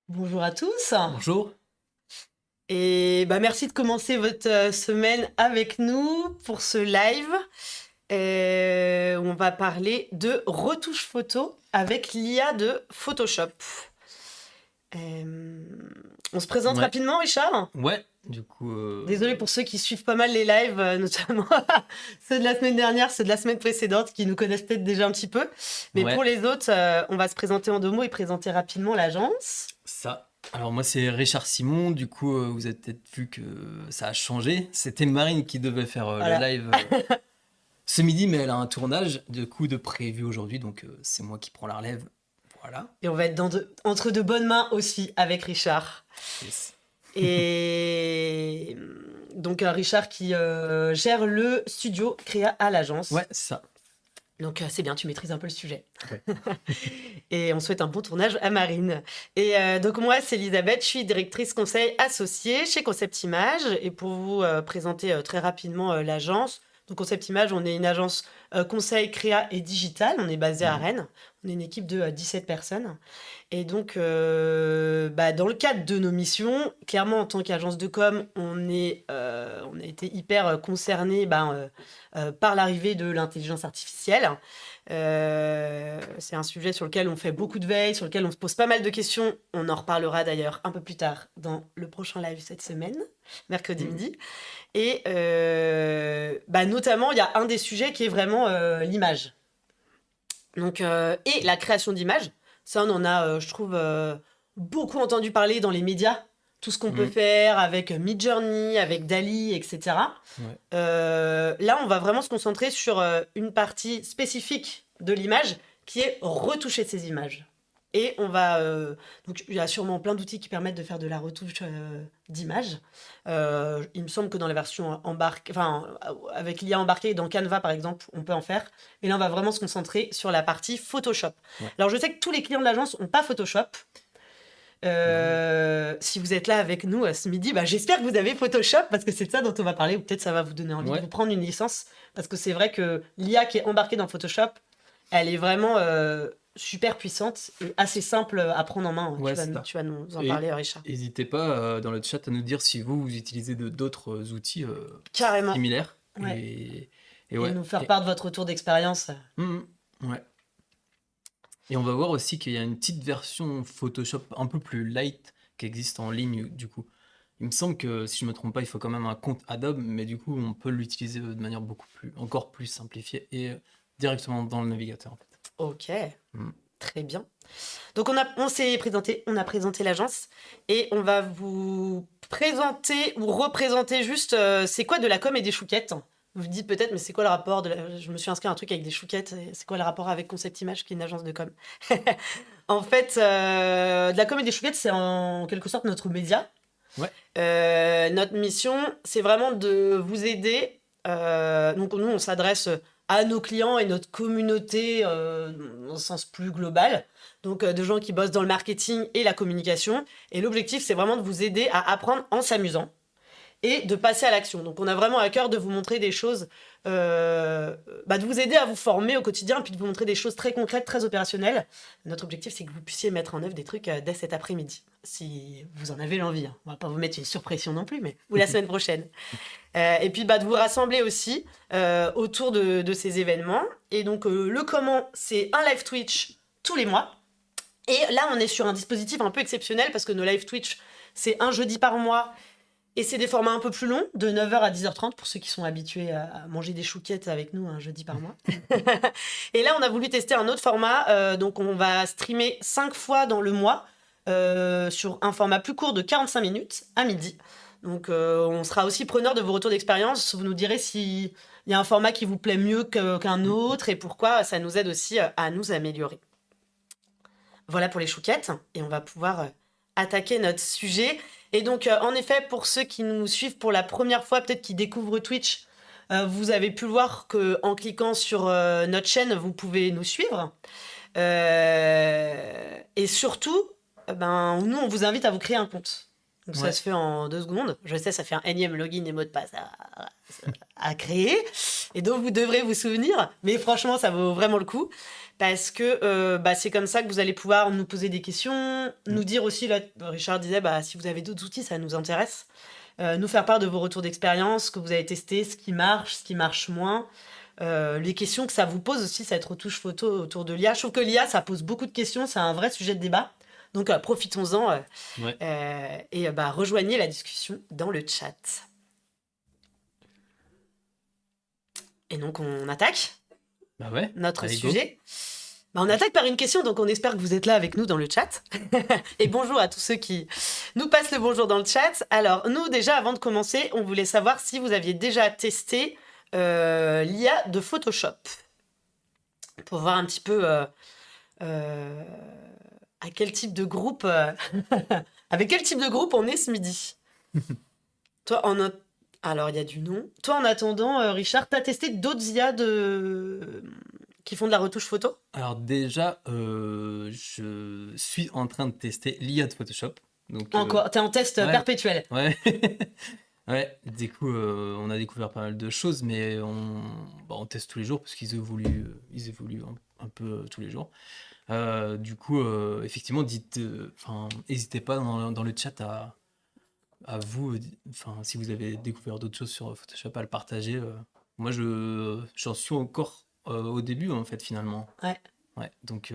Bonjour à tous Bonjour. et merci de commencer votre semaine avec nous pour ce live où on va parler de retouche photo avec l'IA de Photoshop. Euh, on se présente Ouais, rapidement, Richard? ouais, du coup, Désolée pour ceux qui suivent pas mal les lives, notamment ceux de la semaine dernière, ceux de la semaine précédente, qui nous connaissent peut-être déjà un petit peu. Mais pour ouais, les autres, on va se présenter en deux mots et présenter rapidement l'agence. ça. Alors moi c'est Richard Simon, du coup vous avez peut-être vu que ça a changé. C'était Marine qui devait faire le Voilà. live ce midi, mais elle a un tournage de coup de prévu aujourd'hui, donc c'est moi qui prends la relève. Voilà. Et on va être entre de bonnes mains aussi avec Richard. Yes. Et donc Richard qui gère le studio Créa à l'agence. Ouais, c'est ça. Donc c'est bien, tu maîtrises un peu le sujet. Ouais. Et on souhaite un bon tournage à Marine. Et donc moi, c'est Elisabeth, je suis directrice conseil associée chez Concept Image. Et pour vous présenter très rapidement l'agence, donc Concept Image, on est une agence conseil créa et digital. On est basé à Mhm. Rennes. On est une équipe de 17 personnes. Et donc, dans le cadre de nos missions, clairement, en tant qu'agence de com, on a été hyper concernés par l'arrivée de l'intelligence artificielle. C'est un sujet sur lequel on fait beaucoup de veille, sur lequel on se pose pas mal de questions. On en reparlera d'ailleurs un peu plus tard dans le prochain live cette semaine, mercredi Mhm. midi. Et notamment, il y a un des sujets qui est vraiment l'image. Donc, et la création d'images, ça on en a, je trouve, beaucoup entendu parler dans les médias. Tout ce qu'on peut Mhm. faire avec Midjourney, avec Dali, etc. Ouais. Là, on va vraiment se concentrer sur une partie spécifique de l'image qui est retoucher ces images. Et on va. Donc, il y a sûrement plein d'outils qui permettent de faire de la retouche d'images. Il me semble que dans la version embarquée, enfin, avec l'IA embarquée dans Canva par exemple, on peut en faire. Mais là, on va vraiment se concentrer sur la partie Photoshop. Ouais. Alors, je sais que tous les clients de l'agence n'ont pas Photoshop. Non. Si vous êtes là avec nous ce midi, j'espère que vous avez Photoshop parce que c'est de ça dont on va parler, ou peut-être ça va vous donner envie de Ouais. vous prendre une licence parce que c'est vrai que l'IA qui est embarquée dans Photoshop, elle est vraiment super puissante et assez simple à prendre en main. Ouais, c'est ça. Tu vas nous en Et parler, Richard. n'hésitez pas dans le chat à nous dire si vous utilisez d'autres outils Carrément. similaires. Ouais. Et Et ouais. nous faire part de votre retour d'expérience. Mhm. Ouais. Et on va voir aussi qu'il y a une petite version Photoshop un peu plus light qui existe en ligne du coup. Il me semble que si je me trompe pas, il faut quand même un compte Adobe, mais du coup on peut l'utiliser de manière encore plus simplifiée et directement dans le navigateur en fait. Ok, Mm. très bien. Donc on s'est présenté, on a présenté l'agence et on va vous présenter ou représenter juste c'est quoi de la com et des chouquettes. Vous vous dites peut-être mais c'est quoi le rapport je me suis inscrit à un truc avec des chouquettes, c'est quoi le rapport avec Concept Image qui est une agence de com. En fait, de la com et des chouquettes c'est en quelque sorte notre média. Ouais. Notre mission c'est vraiment de vous aider. Donc nous on s'adresse à nos clients et notre communauté dans un sens plus global, donc de gens qui bossent dans le marketing et la communication. Et l'objectif, c'est vraiment de vous aider à apprendre en s'amusant et de passer à l'action. Donc on a vraiment à cœur de vous montrer des choses, de vous aider à vous former au quotidien, puis de vous montrer des choses très concrètes, très opérationnelles. Notre objectif, c'est que vous puissiez mettre en œuvre des trucs dès cet après-midi, si vous en avez l'envie. Hein. On va pas vous mettre une surpression non plus, mais ou la semaine prochaine. Et puis de vous rassembler aussi autour de ces événements. Et donc le comment, c'est un live Twitch tous les mois. Et là, on est sur un dispositif un peu exceptionnel parce que nos live Twitch, c'est un jeudi par mois. Et c'est des formats un peu plus longs, de 9h à 10h30, pour ceux qui sont habitués à manger des chouquettes avec nous un jeudi par mois. Et là, on a voulu tester un autre format. Donc, on va streamer 5 fois dans le mois sur un format plus court de 45 minutes à midi. Donc, on sera aussi preneur de vos retours d'expérience. Vous nous direz s'il y a un format qui vous plaît mieux qu'un autre et pourquoi. Ça nous aide aussi à nous améliorer. Voilà pour les chouquettes. Et on va pouvoir attaquer notre sujet. Et donc, en effet, pour ceux qui nous suivent pour la première fois, peut-être qui découvrent Twitch, vous avez pu voir qu'en cliquant sur notre chaîne, vous pouvez nous suivre. Et surtout, nous, on vous invite à vous créer un compte. Donc ça Ouais. se fait en 2 secondes. Je sais, ça fait un énième login et mot de passe à créer. Et donc vous devrez vous souvenir. Mais franchement, ça vaut vraiment le coup. Parce que c'est comme ça que vous allez pouvoir nous poser des questions. Nous dire aussi, là, Richard disait, si vous avez d'autres outils, ça nous intéresse. Nous faire part de vos retours d'expérience, ce que vous avez testé, ce qui marche moins. Les questions que ça vous pose aussi, cette retouche photo autour de l'IA. Je trouve que l'IA, ça pose beaucoup de questions. C'est un vrai sujet de débat. Donc profitons-en. Ouais. Et rejoignez la discussion dans le chat. Et donc on attaque Bah ouais. notre Allez, go. sujet. On attaque par une question, donc on espère que vous êtes là avec nous dans le chat. Et bonjour à tous ceux qui nous passent le bonjour dans le chat. Alors nous déjà, avant de commencer, on voulait savoir si vous aviez déjà testé l'IA de Photoshop. Pour voir un petit peu à quel type de groupe... avec quel type de groupe on est ce midi. Toi, alors, il y a du non. Toi, en attendant, Richard, t'as testé d'autres IA qui font de la retouche photo? Alors déjà, je suis en train de tester l'IA de Photoshop. Donc, Encore, t'es en test ouais. perpétuel. Ouais. Ouais, du coup, on a découvert pas mal de choses, mais on teste tous les jours parce qu'ils évoluent un peu tous les jours. Du coup, effectivement, n'hésitez pas dans le chat à vous, si vous avez découvert d'autres choses sur Photoshop, à le partager. Moi, j'en suis encore au début, en fait, finalement. Ouais. Ouais, donc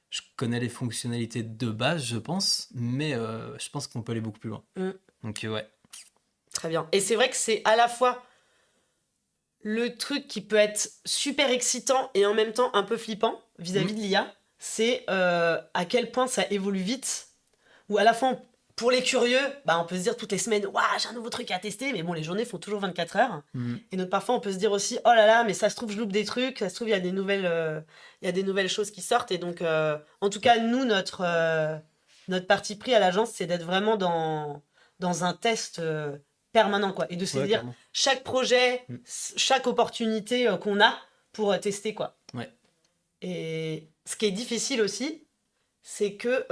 je connais les fonctionnalités de base, je pense, mais je pense qu'on peut aller beaucoup plus loin. Donc, ouais. Très bien. Et c'est vrai que c'est à la fois le truc qui peut être super excitant et en même temps un peu flippant vis-à-vis de l'IA, c'est à quel point ça évolue vite. Ou à la fois, pour les curieux, on peut se dire toutes les semaines, waouh, j'ai un nouveau truc à tester, mais bon, les journées font toujours 24 heures. Et donc parfois, on peut se dire aussi, oh là là, mais ça se trouve, je loupe des trucs, ça se trouve, il y a des nouvelles choses qui sortent. Et donc, en tout cas, nous, notre parti pris à l'agence, c'est d'être vraiment dans un test permanent, quoi. Et de se Ouais, dire, clairement. chaque projet, chaque opportunité qu'on a pour tester, quoi. Ouais. Et ce qui est difficile aussi, c'est que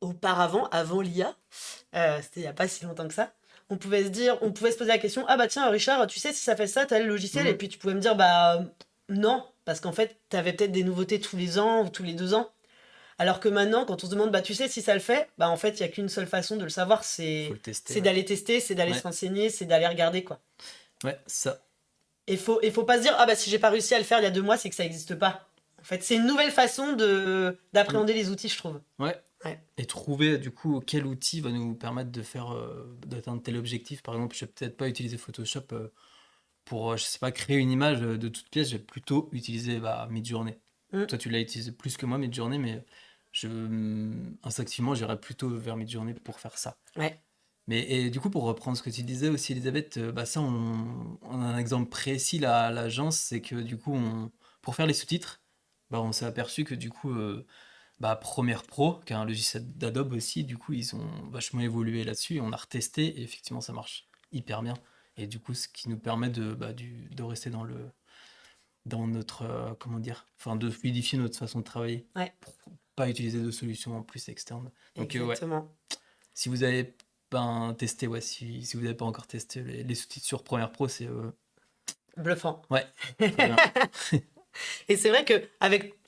auparavant, avant l'IA, c'était il n'y a pas si longtemps que ça, on pouvait se poser la question, ah bah tiens Richard, tu sais si ça fait ça, tel logiciel, et puis tu pouvais me dire non, parce qu'en fait, tu avais peut-être des nouveautés tous les ans ou tous les 2 ans. Alors que maintenant, quand on se demande, tu sais si ça le fait, en fait, il n'y a qu'une seule façon de le savoir, Faut c'est le tester. c'est d'aller tester, c'est d'aller se renseigner, c'est d'aller regarder, quoi. Ouais, ça. Et faut pas se dire, si j'ai pas réussi à le faire il y a 2 mois, c'est que ça n'existe pas. En fait, c'est une nouvelle façon d'appréhender les outils, je trouve. Ouais. Et trouver du coup quel outil va nous permettre d'atteindre tel objectif. Par exemple, je vais peut-être pas utiliser Photoshop pour, je sais pas, créer une image de toute pièce. Je vais plutôt utiliser Midjourney. Toi, tu l'as utilisé plus que moi, Midjourney, mais instinctivement, j'irais plutôt vers Midjourney pour faire ça. Ouais. Et du coup, pour reprendre ce que tu disais aussi, Elisabeth, ça, on a un exemple précis là, à l'agence, c'est que du coup, pour faire les sous-titres, on s'est aperçu que du coup, Premiere Pro, qui est un logiciel d'Adobe aussi, du coup, ils ont vachement évolué là-dessus, et on a retesté, et effectivement, ça marche hyper bien. Et du coup, ce qui nous permet de rester dans notre, de fluidifier notre façon de travailler, pour pas utiliser de solutions en plus externes. Donc, exactement. Si vous avez testé, si vous n'avez pas encore testé les sous-titres sur Premiere Pro, c'est bluffant. Ouais. Très bien. Et c'est vrai que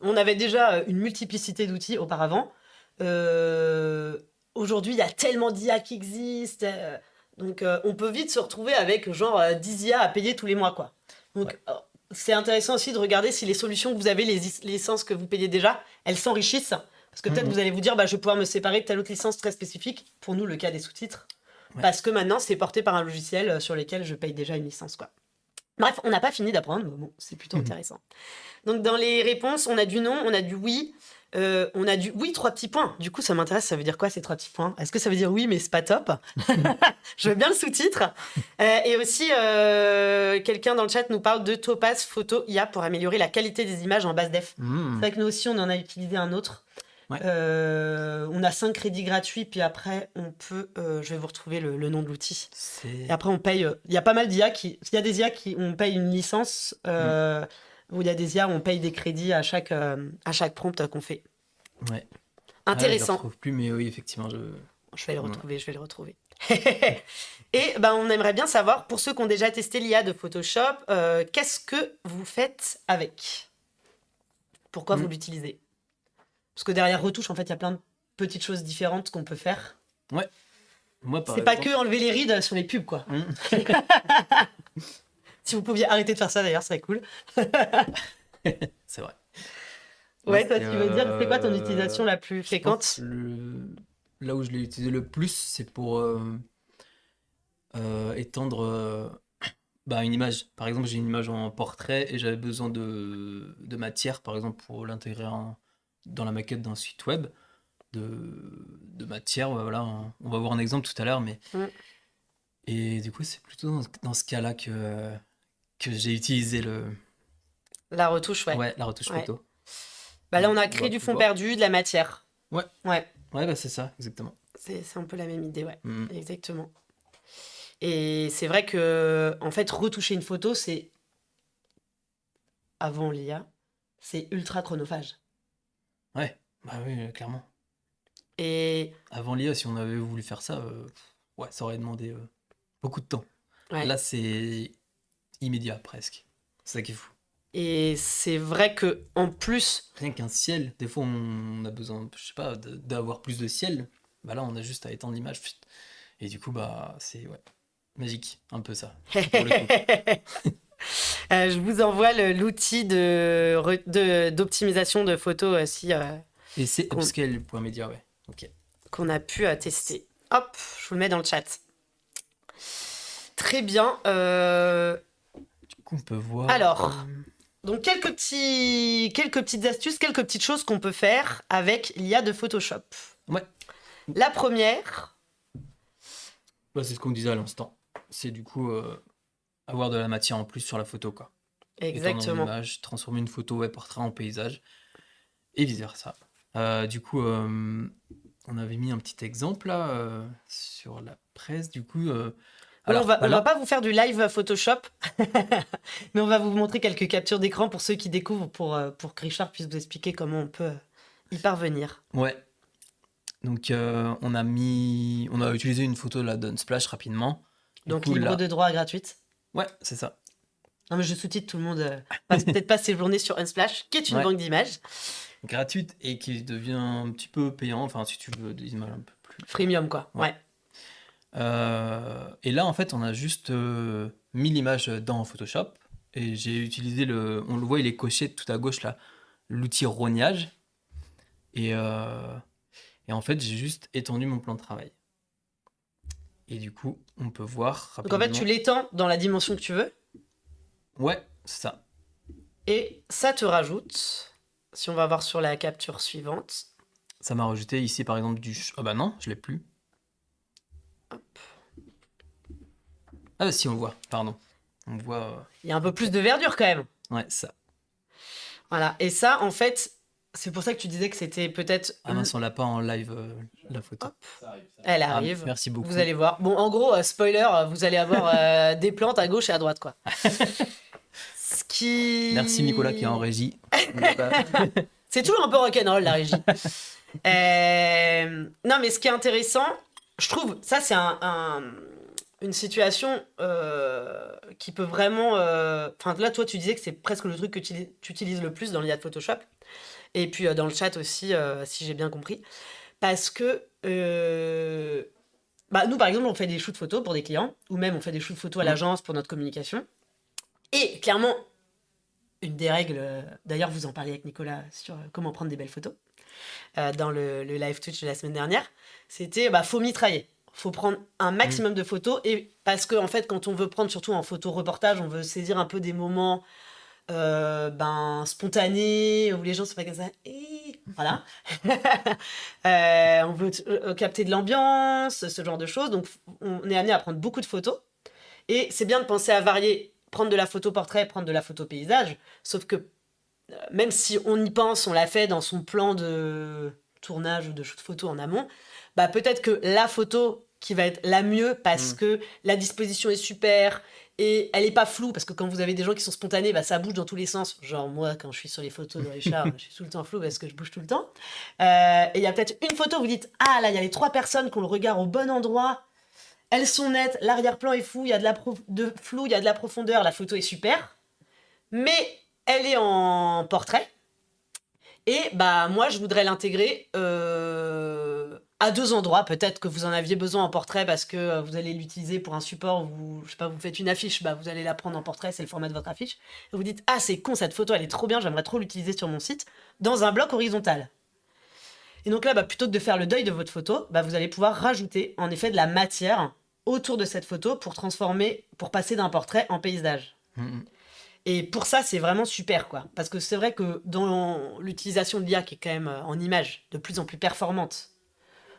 on avait déjà une multiplicité d'outils auparavant. Aujourd'hui, il y a tellement d'IA qui existent. Donc, on peut vite se retrouver avec genre 10 IA à payer tous les mois, quoi. Donc, c'est intéressant aussi de regarder si les solutions que vous avez, les licences que vous payez déjà, elles s'enrichissent. Parce que peut-être vous allez vous dire, je vais pouvoir me séparer de telle autre licence très spécifique. Pour nous, le cas des sous-titres. Parce que maintenant, c'est porté par un logiciel sur lequel je paye déjà une licence, quoi. Bref, on n'a pas fini d'apprendre, mais bon, c'est plutôt intéressant. Donc, dans les réponses, on a du non, on a du oui, on a du oui, 3 petits points. Du coup, ça m'intéresse, ça veut dire quoi ces 3 petits points? Est-ce que ça veut dire oui, mais c'est pas top? Je veux bien le sous-titre. Et aussi, quelqu'un dans le chat nous parle de Topaz Photo IA pour améliorer la qualité des images en basse def. C'est vrai que nous aussi, on en a utilisé un autre. On a 5 crédits gratuits, puis après, on peut... je vais vous retrouver le nom de l'outil. Et après, on paye... Il y a pas mal d'IA qui... Il y a des IA qui... On paye une licence, où il y a des IA où on paye des crédits à chaque prompt qu'on fait. Ouais. Intéressant. Je ne retrouve plus, mais oui, effectivement, Je vais le Ouais. retrouver, je vais le retrouver. Et ben, on aimerait bien savoir, pour ceux qui ont déjà testé l'IA de Photoshop, qu'est-ce que vous faites avec? Pourquoi vous Mm. l'utilisez? Parce que derrière retouche, en fait, il y a plein de petites choses différentes qu'on peut faire. Ouais. Moi, par C'est pas que exemple. enlever les rides sur les pubs, quoi. Mm. Si vous pouviez arrêter de faire ça, d'ailleurs, ce serait cool. C'est vrai. Moi, Ouais, toi, tu veux dire, c'est quoi ton utilisation la plus je pense fréquente? là où je l'ai utilisé le plus, c'est pour étendre bah, une image. Par exemple, j'ai une image en portrait et j'avais besoin de matière, par exemple, pour l'intégrer dans la maquette d'un site web. De matière, voilà. On va voir un exemple tout à l'heure, mais. Mm. Et du coup, c'est plutôt dans ce cas-là que j'ai utilisé La retouche, ouais. ouais, la retouche Ouais. photo. Bah là, on a On créé va du fond pouvoir. perdu, de la matière. Ouais, Ouais, ouais, bah c'est ça, exactement. c'est un peu la même idée, ouais. Mm. Exactement. Et c'est vrai que, en fait, retoucher une photo, c'est, avant l'IA, c'est ultra chronophage. Ouais, bah oui, clairement. Et Avant l'IA, si on avait voulu faire ça, ouais, ça aurait demandé beaucoup de temps. ouais. Là, c'est immédiat presque. C'est ça qui est fou. Et c'est vrai que en plus, Rien qu'un ciel, des fois on a besoin, je sais pas, d'avoir plus de ciel. Bah là, on a juste à étendre l'image. Et du coup, bah c'est ouais, magique, un peu ça, pour le coup. je vous envoie l'outil d'optimisation de photos aussi Et c'est qu'on upscale.media, ouais. Ok. qu'on a pu tester. Hop, je vous le mets dans le chat. Très bien. Du coup, on peut voir. Alors, donc quelques petites astuces, quelques petites choses qu'on peut faire avec l'IA de Photoshop. Ouais, La première, bah, c'est ce qu'on disait à l'instant. C'est du coup avoir de la matière en plus sur la photo, quoi. Étendre exactement. l'image, transformer une photo ouais, portrait en paysage, et vice versa. Du coup, on avait mis un petit exemple là sur la presse. Du coup, Bon, alors bah on va là, pas vous faire du live Photoshop, mais on va vous montrer quelques captures d'écran pour ceux qui découvrent, pour que Richard puisse vous expliquer comment on peut y parvenir. ouais. Donc on a utilisé une photo là d'Unsplash rapidement. Du Donc coup libre là, de droit gratuite. ouais, c'est ça. Non, mais je sous-titre, tout le monde passe peut-être pas ses journées sur Unsplash, qui est une Ouais, banque d'images. gratuite et qui devient un petit peu payant. Enfin, si tu veux des images un peu plus. Freemium, quoi. Ouais. Ouais. Et là, en fait, on a juste mis l'image dans Photoshop et j'ai utilisé on le voit, il est coché tout à gauche là, l'outil rognage. Et, euh, et en fait, j'ai juste étendu mon plan de travail. Et du coup, on peut voir Donc en fait, tu rapidement. l'étends dans la dimension que tu veux, Ouais, c'est ça. et ça te rajoute, si on va voir sur la capture suivante, Ça m'a rajouté ici, par exemple, Ah bah non, je l'ai plus. Ah bah si, on le voit, pardon. On voit. il y a un peu plus de verdure quand même. Ouais, ça. Voilà. Et ça, en fait, c'est pour ça que tu disais que c'était peut-être. Ah mince, on l'a pas en live, la photo. Hop, elle Ah, arrive. merci beaucoup. Vous allez voir. Bon, en gros, spoiler, vous allez avoir des plantes à gauche et à droite, quoi. Ce qui. Merci Nicolas qui est en régie. C'est toujours un peu rock'n'roll, la régie. Non, mais ce qui est intéressant, je trouve, ça, c'est une situation qui peut vraiment. Enfin, là, toi, tu disais que c'est presque le truc que tu utilises le plus dans l'IA de Photoshop. Et puis dans le chat aussi, si j'ai bien compris. Parce que. Bah, nous, par exemple, on fait des shoots photos pour des clients, ou même on fait des shoots photos à l'agence pour notre communication. Et clairement, une des règles, d'ailleurs, vous en parliez avec Nicolas sur comment prendre des belles photos, dans le live Twitch de la semaine dernière, c'était faut mitrailler. Faut prendre un maximum de photos, et parce que en fait, quand on veut prendre, surtout en photo reportage, on veut saisir un peu des moments spontanés où les gens sont pas comme ça. Voilà. On veut capter de l'ambiance, ce genre de choses. Donc, on est amené à prendre beaucoup de photos. Et c'est bien de penser à varier, prendre de la photo portrait, prendre de la photo paysage. Sauf que même si on y pense, on l'a fait dans son plan de tournage ou de shoot photo en amont, bah peut-être que la photo qui va être la mieux parce Mm. que la disposition est super et elle est pas floue parce que quand vous avez des gens qui sont spontanés, bah, ça bouge dans tous les sens. Genre moi, quand je suis sur les photos de Richard, je suis tout le temps flou parce que je bouge tout le temps. Et il y a peut-être une photo où vous dites ah là, il y a les 3 personnes qui ont le regard au bon endroit, elles sont nettes, l'arrière-plan est fou, il y a de flou, il y a de la profondeur, la photo est super, mais elle est en portrait. Et bah moi, je voudrais l'intégrer à 2 endroits. Peut-être que vous en aviez besoin en portrait parce que vous allez l'utiliser pour un support. Je sais pas, vous faites une affiche, bah vous allez la prendre en portrait, c'est le format de votre affiche. Et vous dites ah c'est con cette photo, elle est trop bien, j'aimerais trop l'utiliser sur mon site dans un bloc horizontal. Et donc là, bah, plutôt que de faire le deuil de votre photo, bah, vous allez pouvoir rajouter en effet de la matière autour de cette photo pour passer d'un portrait en paysage. Mm. Et pour ça, c'est vraiment super, quoi. Parce que c'est vrai que dans l'utilisation de l'IA, qui est quand même en image de plus en plus performante,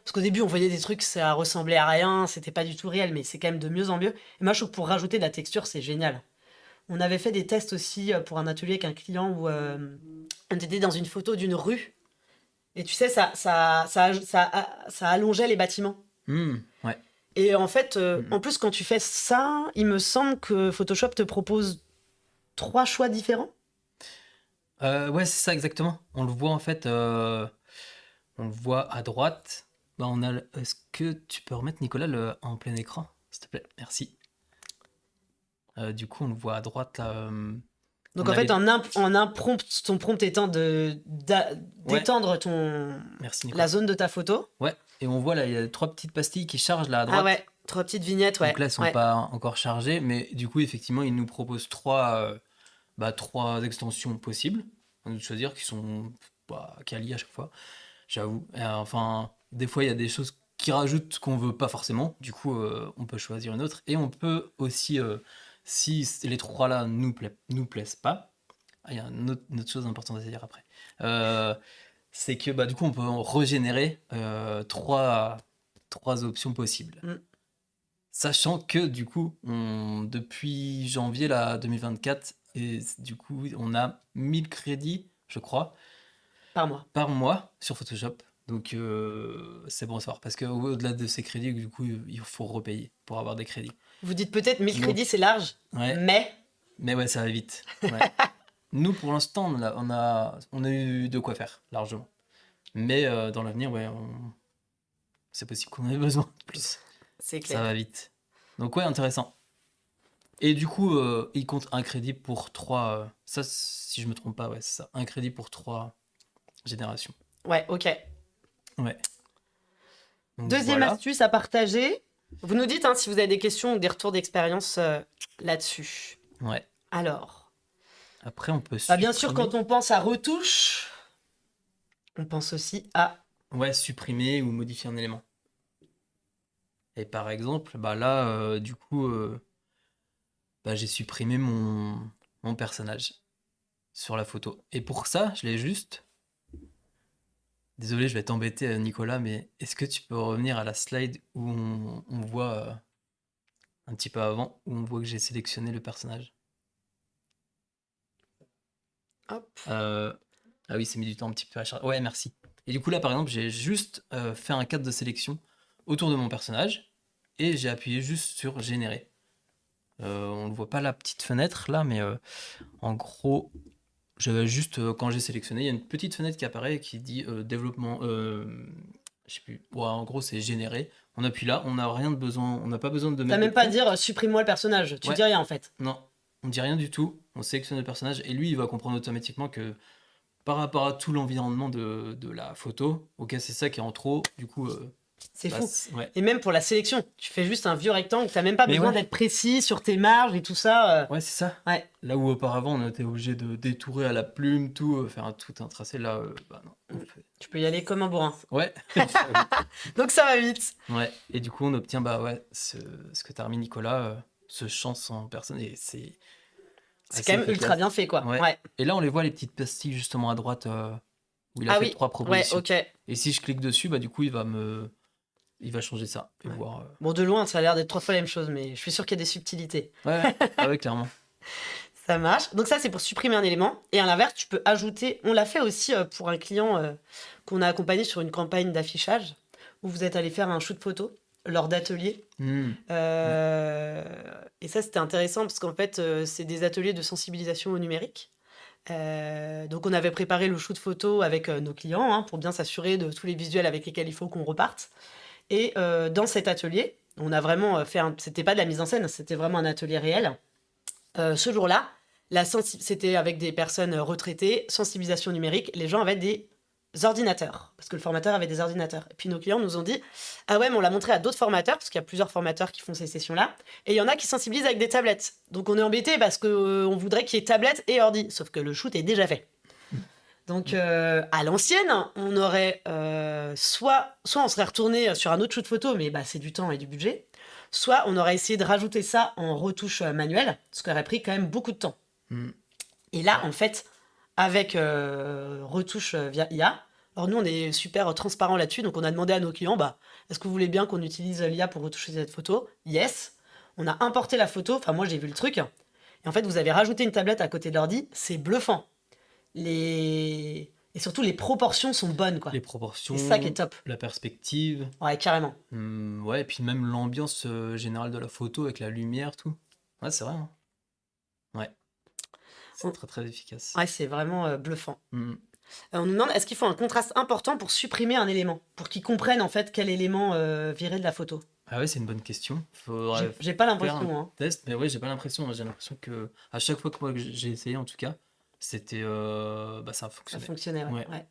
parce qu'au début, on voyait des trucs, ça ressemblait à rien, c'était pas du tout réel, mais c'est quand même de mieux en mieux. Et moi, je trouve que pour rajouter de la texture, c'est génial. On avait fait des tests aussi pour un atelier avec un client où on était dans une photo d'une rue. Et tu sais, ça allongeait les bâtiments. Mm. Ouais. Et en fait, Mm. en plus, quand tu fais ça, il me semble que Photoshop te propose 3 choix différents. Ouais, c'est ça exactement. On le voit en fait, on le voit à droite. Bah, Est-ce que tu peux remettre Nicolas en plein écran, s'il te plaît? Merci. Du coup, on le voit à droite là. Donc On en a fait, les... en un prompt, ton prompt étant Ouais, d'étendre merci la Nicolas. zone de ta photo. Ouais, et on voit là, il y a 3 petites pastilles qui chargent là à Ah droite. ouais, 3 petites vignettes, Donc ouais. là, elles sont Ouais. pas encore chargées, mais du coup, effectivement, il nous propose trois extensions possibles. À nous de choisir qui sont quali à chaque fois, j'avoue. Enfin, des fois, il y a des choses qui rajoutent qu'on veut pas forcément. Du coup, on peut choisir une autre. Et on peut aussi, si les trois là nous plaisent pas, il y a une autre chose importante à dire après. Euh, c'est que du coup, on peut en régénérer trois options possibles. Mm. Sachant que du coup, depuis janvier là, 2024, et du coup, on a 1000 crédits, je crois, Par mois. par mois sur Photoshop. Donc c'est bon à savoir. Parce qu'au-delà de ces crédits, du coup, il faut repayer pour avoir des crédits. Vous dites peut-être 1000 crédits, Donc, c'est large, ouais, mais mais ouais, ça va vite. Ouais. Nous, pour l'instant, on a eu de quoi faire, largement. Mais dans l'avenir, ouais, c'est possible qu'on ait besoin de plus. c'est Ça clair. va vite. Donc ouais, intéressant. Et du coup, il compte un crédit pour trois. Ça, si je me trompe pas, ouais, c'est ça. Un crédit pour 3 générations. Ouais, ok. Ouais. Donc Deuxième voilà. astuce à partager. Vous nous dites hein, si vous avez des questions ou des retours d'expérience là-dessus. Ouais. Alors, Après, on peut bah, bien sûr, supprimer. quand on pense à retouche, on pense aussi à... Ouais, supprimer ou modifier un élément. Et par exemple, là, du coup, j'ai supprimé mon personnage sur la photo. Et pour ça, je l'ai juste. Désolé, je vais t'embêter, Nicolas, mais est-ce que tu peux revenir à la slide où on voit un petit peu avant, où on voit que j'ai sélectionné le personnage? Hop. Ah oui, c'est mis du temps un petit peu à charger. Ouais, merci. Et du coup, là, par exemple, j'ai juste fait un cadre de sélection autour de mon personnage et j'ai appuyé juste sur générer. On ne voit pas la petite fenêtre là, mais en gros, j'avais juste, quand j'ai sélectionné, il y a une petite fenêtre qui apparaît qui dit développement. Je sais plus. Ouais, en gros, c'est générer. On appuie là, on n'a rien de besoin, on n'a pas besoin de T'as mettre de même pas à prompt. dire supprime-moi le personnage. Tu Ouais, dis rien en fait. non, on dit rien du tout. On sélectionne le personnage et lui, il va comprendre automatiquement que par rapport à tout l'environnement de la photo, ok, c'est ça qui est en trop. Du coup, C'est fou. ouais. Et même pour la sélection, tu fais juste un vieux rectangle, t'as même pas Mais besoin ouais, d'être précis sur tes marges et tout ça. ouais, c'est ça. Ouais, Là où auparavant, on était obligé de détourer à la plume, tout, faire tout un tracé, là, non. tu peux y aller comme un bourrin. Ouais. Donc ça va vite. Ouais. Et du coup, on obtient, ouais, ce que t'as remis, Nicolas, ce champ sans personne, et c'est C'est assez quand même ultra efficace. bien fait quoi. Ouais. Ouais. Et là, on les voit, les petites pastilles, justement, à droite, où il a Ah fait oui, 3 ouais, propositions. ok. Et si je clique dessus, du coup, il va changer ça, et Ouais. voir... Bon, de loin, ça a l'air d'être 3 fois la même chose, mais je suis sûr qu'il y a des subtilités. Ouais, ah ouais, clairement. Ça marche. Donc ça, c'est pour supprimer un élément. Et à l'inverse, tu peux ajouter... On l'a fait aussi pour un client qu'on a accompagné sur une campagne d'affichage, où vous êtes allé faire un shoot photo. lors d'ateliers. Hmm. Et ça, c'était intéressant parce qu'en fait, c'est des ateliers de sensibilisation au numérique. Donc, on avait préparé le shoot photo avec nos clients pour bien s'assurer de tous les visuels avec lesquels il faut qu'on reparte. Et dans cet atelier, on a vraiment fait c'était pas de la mise en scène, c'était vraiment un atelier réel. Ce jour-là, c'était avec des personnes retraitées, sensibilisation numérique. Les gens avaient des ordinateurs, parce que le formateur avait des ordinateurs. Et puis nos clients nous ont dit, ah ouais, mais on l'a montré à d'autres formateurs, parce qu'il y a plusieurs formateurs qui font ces sessions-là, et il y en a qui sensibilisent avec des tablettes. Donc on est embêté parce qu'on voudrait qu'il y ait tablette et ordi, sauf que le shoot est déjà fait. Donc à l'ancienne, on aurait soit on serait retourné sur un autre shoot photo, mais c'est du temps et du budget, soit on aurait essayé de rajouter ça en retouche manuelle, ce qui aurait pris quand même beaucoup de temps. Hmm. Et là, en fait, avec retouche via IA, alors nous, on est super transparent là-dessus, donc on a demandé à nos clients, est-ce que vous voulez bien qu'on utilise l'IA pour retoucher cette photo? Yes. On a importé la photo, enfin moi j'ai vu le truc, et en fait vous avez rajouté une tablette à côté de l'ordi, c'est bluffant. Et surtout les proportions sont bonnes, quoi. Les proportions, C'est ça qui est top. la perspective, Ouais, carrément. ouais, et puis même l'ambiance générale de la photo avec la lumière, tout. Ouais, c'est vrai. Hein. Ouais. C'est très très efficace. Ouais, c'est vraiment bluffant. Hmm. On nous demande, est-ce qu'il faut un contraste important pour supprimer un élément? Pour qu'ils comprennent en fait quel élément virer de la photo? Ah ouais, c'est une bonne question. Faudrait J'ai pas faire l'impression, un test, mais ouais, j'ai pas l'impression. J'ai l'impression que à chaque fois que moi que j'ai essayé, en tout cas, c'était, ça Ça fonctionnait. fonctionnait, Ouais. ouais.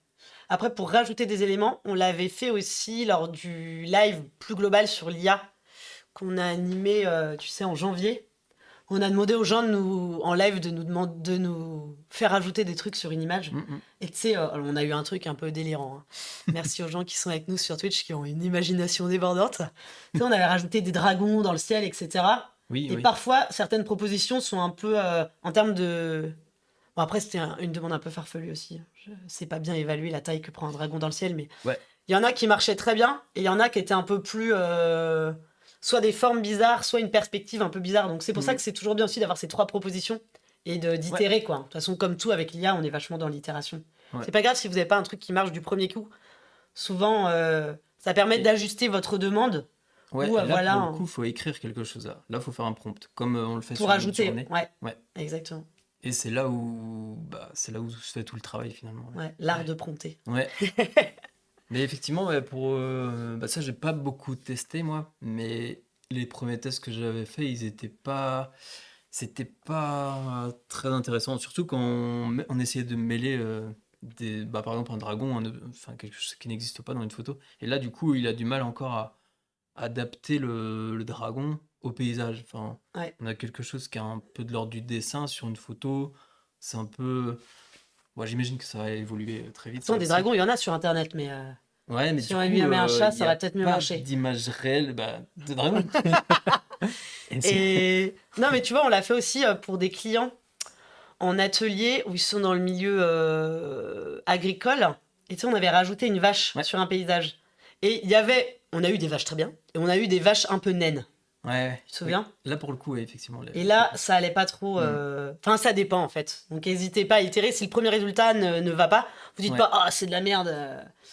Après, pour rajouter des éléments, on l'avait fait aussi lors du live plus global sur l'IA qu'on a animé, tu sais, en janvier. On a demandé aux gens en live de nous faire ajouter des trucs sur une image. Et tu sais, on a eu un truc un peu délirant. Merci aux gens qui sont avec nous sur Twitch, qui ont une imagination débordante. Tu sais, on avait rajouté des dragons dans le ciel, etc. Oui, Et oui. parfois, certaines propositions sont un peu en termes de... Bon, après, c'était une demande un peu farfelue aussi. Je sais pas bien évaluer la taille que prend un dragon dans le ciel, mais Ouais. il y en a qui marchaient très bien, et il y en a qui étaient un peu plus... soit des formes bizarres, soit une perspective un peu bizarre. Donc c'est pour ça que c'est toujours bien aussi d'avoir ces trois propositions et d'itérer, quoi. De toute façon, comme tout avec l'IA, on est vachement dans l'itération. Ouais. C'est pas grave si vous n'avez pas un truc qui marche du premier coup. Souvent, ça permet d'ajuster votre demande. Ouais, Ou, et là, voilà, pour le coup, faut écrire quelque chose. Là, faut faire un prompt, comme on le fait pour sur une ajouter. journée. Ouais, exactement. Et c'est là où se fait tout le travail, finalement. Ouais, l'art de prompter. Ouais. Mais effectivement, ouais, pour ça, j'ai pas beaucoup testé, moi. Mais les premiers tests que j'avais faits, c'était pas très intéressant. Surtout quand on essayait de mêler par exemple un dragon, enfin quelque chose qui n'existe pas dans une photo. Et là, du coup, il a du mal encore à adapter le dragon au paysage. Enfin, Ouais. on a quelque chose qui a un peu de l'ordre du dessin sur une photo. C'est un peu. Bon, j'imagine que ça va évoluer très vite. Sinon, ça des aussi. dragons, il y en a sur Internet, mais Ouais, mais si du on coup, lui met un chat, il ça y va a peut-être mieux pas marcher. d'image réelle de dragon. Et c'est- Et non, mais tu vois, on l'a fait aussi pour des clients en atelier où ils sont dans le milieu agricole. Et tu sais, on avait rajouté une vache Ouais. sur un paysage. Et on a eu des vaches très bien, et on a eu des vaches un peu naines. Ouais, Tu te souviens? oui. Là, pour le coup, ouais, effectivement. Et là, ça allait pas trop. Enfin, ça dépend en fait. Donc, n'hésitez pas à itérer. Si le premier résultat ne va pas, vous dites Ouais. pas, ah, c'est de la merde.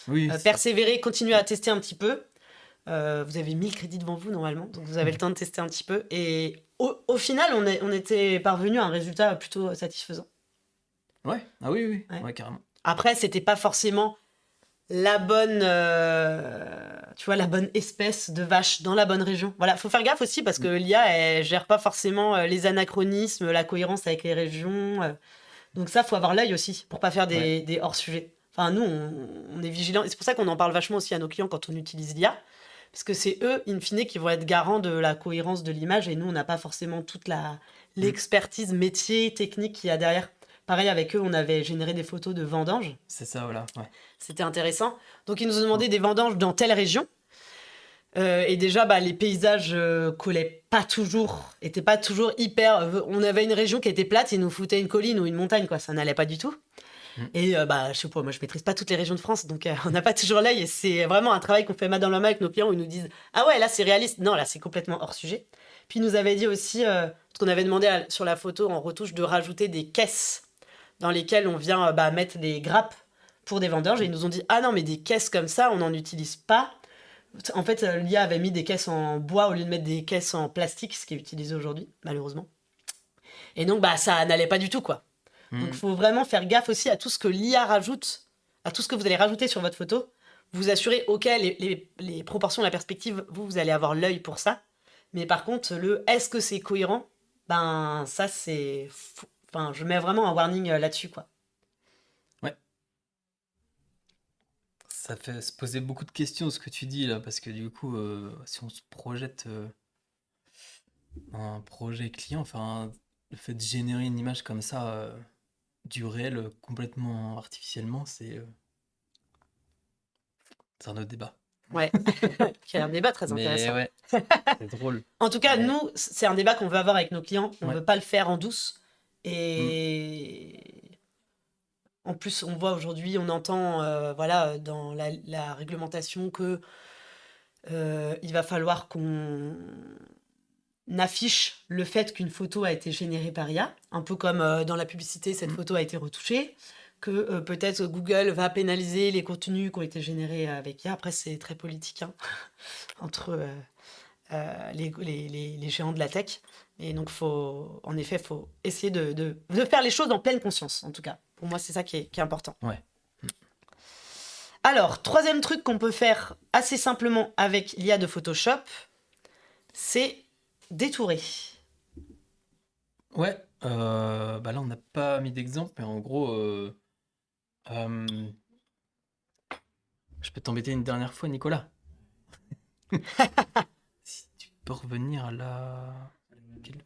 Oui, c'est- Persévérez, continuez à tester un petit peu. Vous avez 1000 crédits devant vous normalement, donc vous avez le temps de tester un petit peu. Et au final, on était parvenu à un résultat plutôt satisfaisant. Ouais, ah oui, oui, Ouais. ouais, carrément. Après, c'était pas forcément la bonne, tu vois, la bonne espèce de vache dans la bonne région. Voilà, faut faire gaffe aussi parce que l'IA, elle gère pas forcément les anachronismes, la cohérence avec les régions. Donc ça, faut avoir l'œil aussi pour pas faire des hors-sujets. Enfin, nous, on est vigilants. Et c'est pour ça qu'on en parle vachement aussi à nos clients quand on utilise l'IA. Parce que c'est eux, in fine, qui vont être garants de la cohérence de l'image. Et nous, on n'a pas forcément toute l'expertise métier, technique qu'il y a derrière. Pareil, avec eux, on avait généré des photos de vendanges. C'est ça, voilà. Ouais. C'était intéressant. Donc, ils nous ont demandé des vendanges dans telle région. Et déjà, les paysages collaient pas toujours, étaient pas toujours hyper. On avait une région qui était plate, ils nous foutaient une colline ou une montagne, quoi. Ça n'allait pas du tout. Et je sais pas, moi je maîtrise pas toutes les régions de France, donc on n'a pas toujours l'œil. Et c'est vraiment un travail qu'on fait main dans la main avec nos clients où ils nous disent ah ouais, là c'est réaliste. Non, là c'est complètement hors sujet. Puis ils nous avaient dit aussi, parce qu'on avait demandé sur la photo en retouche de rajouter des caisses dans lesquelles on vient mettre des grappes pour des vendanges. Et ils nous ont dit ah non, mais des caisses comme ça, on n'en utilise pas. En fait, l'IA avait mis des caisses en bois au lieu de mettre des caisses en plastique, ce qui est utilisé aujourd'hui, malheureusement. Et donc, bah, ça n'allait pas du tout, quoi. Donc, il Hmm. faut vraiment faire gaffe aussi à tout ce que l'IA rajoute, à tout ce que vous allez rajouter sur votre photo. Vous assurez, ok, les proportions, la perspective, vous allez avoir l'œil pour ça. Mais par contre, est-ce que c'est cohérent? Ben, ça, Enfin, je mets vraiment un warning là-dessus, quoi. Ouais, ça fait se poser beaucoup de questions ce que tu dis là, parce que du coup, si on se projette un projet client, enfin, le fait de générer une image comme ça, du réel complètement artificiellement, c'est un autre débat. Ouais, qui a un débat très Mais intéressant. ouais, c'est drôle. En tout cas, Mais nous, c'est un débat qu'on veut avoir avec nos clients. On ne ouais. veut pas le faire en douce. Hmm. Et en plus, on voit aujourd'hui, on entend voilà, dans la réglementation que il va falloir qu'on affiche le fait qu'une photo a été générée par IA, un peu comme dans la publicité, cette Hmm. photo a été retouchée, que peut-être Google va pénaliser les contenus qui ont été générés avec IA. Après, c'est très politique hein, entre les géants de la tech. Et donc, en effet, faut essayer de faire les choses en pleine conscience, en tout cas. Pour moi, c'est ça qui est important. Ouais. Alors, troisième truc qu'on peut faire assez simplement avec l'IA de Photoshop, c'est détourer. Ouais. Bah là, on n'a pas mis d'exemple, mais en gros, euh, je peux t'embêter une dernière fois, Nicolas. Si tu peux revenir à la... quelle-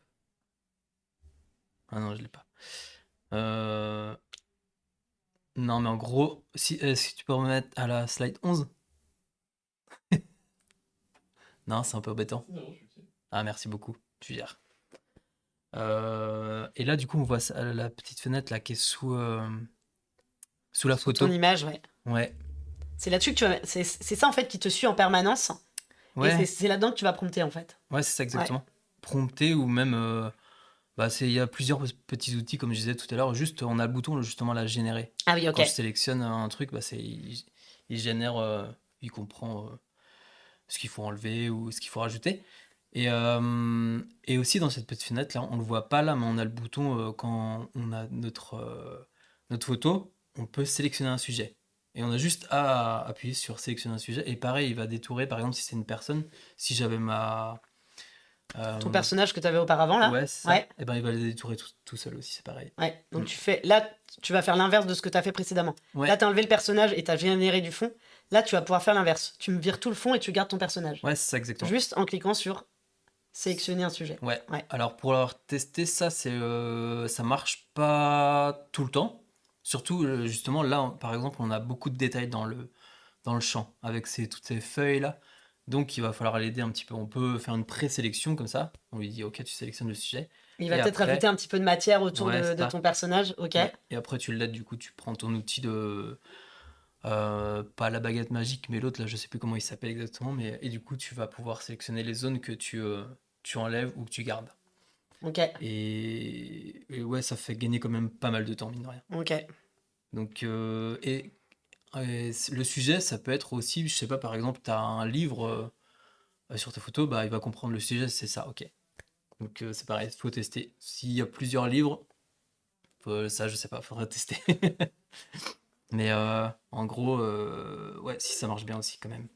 Ah non, je l'ai pas. Euh, Non, mais en gros, si tu peux remettre à la slide 11. Non, c'est un peu embêtant. Ah, merci beaucoup, tu gères. Et là, du coup, on voit la petite fenêtre là qui est sous la Sous ton photo. image, ouais. Ouais, C'est là-dessus que tu vas. C'est ça, en fait, qui te suit en permanence. Et c'est ouais, c'est là-dedans que tu vas prompter, en fait. ouais, c'est ça Ouais. exactement. Prompter ou même, bah, il y a plusieurs petits outils, comme je disais tout à l'heure. Juste, on a le bouton justement là, générer. Ah oui, ok. Quand je sélectionne un truc, bah, il génère, il comprend ce qu'il faut enlever ou ce qu'il faut rajouter. Et aussi dans cette petite fenêtre là, on le voit pas là, mais on a le bouton quand on a notre photo, on peut sélectionner un sujet. Et on a juste à appuyer sur sélectionner un sujet. Et pareil, il va détourer, par exemple, si c'est une personne, si j'avais Ton euh, personnage que tu avais auparavant, là. ouais, c'est ça, Ouais. et ben il va le détourer tout seul aussi, c'est pareil. Ouais. Donc Mm. tu fais. Là, tu vas faire l'inverse de ce que tu as fait précédemment. Là, Ouais, tu as enlevé le personnage et tu as généré du fond. Là, tu vas pouvoir faire l'inverse. Tu me vires tout le fond et tu gardes ton personnage. ouais, c'est ça exactement. Juste en cliquant sur sélectionner un sujet. Ouais. Ouais. Alors pour avoir testé ça, ça marche pas tout le temps. Surtout justement là, par exemple, on a beaucoup de détails dans le champ avec toutes ces feuilles là. Donc il va falloir l'aider un petit peu. On peut faire une présélection comme ça. On lui dit OK, tu sélectionnes le sujet. Il va Et peut-être rajouter après, un petit peu de matière autour ouais, c'est de ça. ton personnage. Ok. Ouais. Et après tu l'aides du coup, tu prends ton outil de pas la baguette magique, mais l'autre là, je sais plus comment il s'appelle exactement, mais et du coup tu vas pouvoir sélectionner les zones que tu enlèves ou que tu gardes. Ok. Et ouais, ça fait gagner quand même pas mal de temps, mine de rien. Ok. Donc, le sujet, ça peut être aussi, je sais pas, par exemple, tu as un livre sur ta photo, bah, il va comprendre le sujet, c'est ça, ok. Donc, c'est pareil, il faut tester. S'il y a plusieurs livres, ça, je sais pas, faudrait tester. Mais en gros, ouais, si ça marche bien aussi quand même.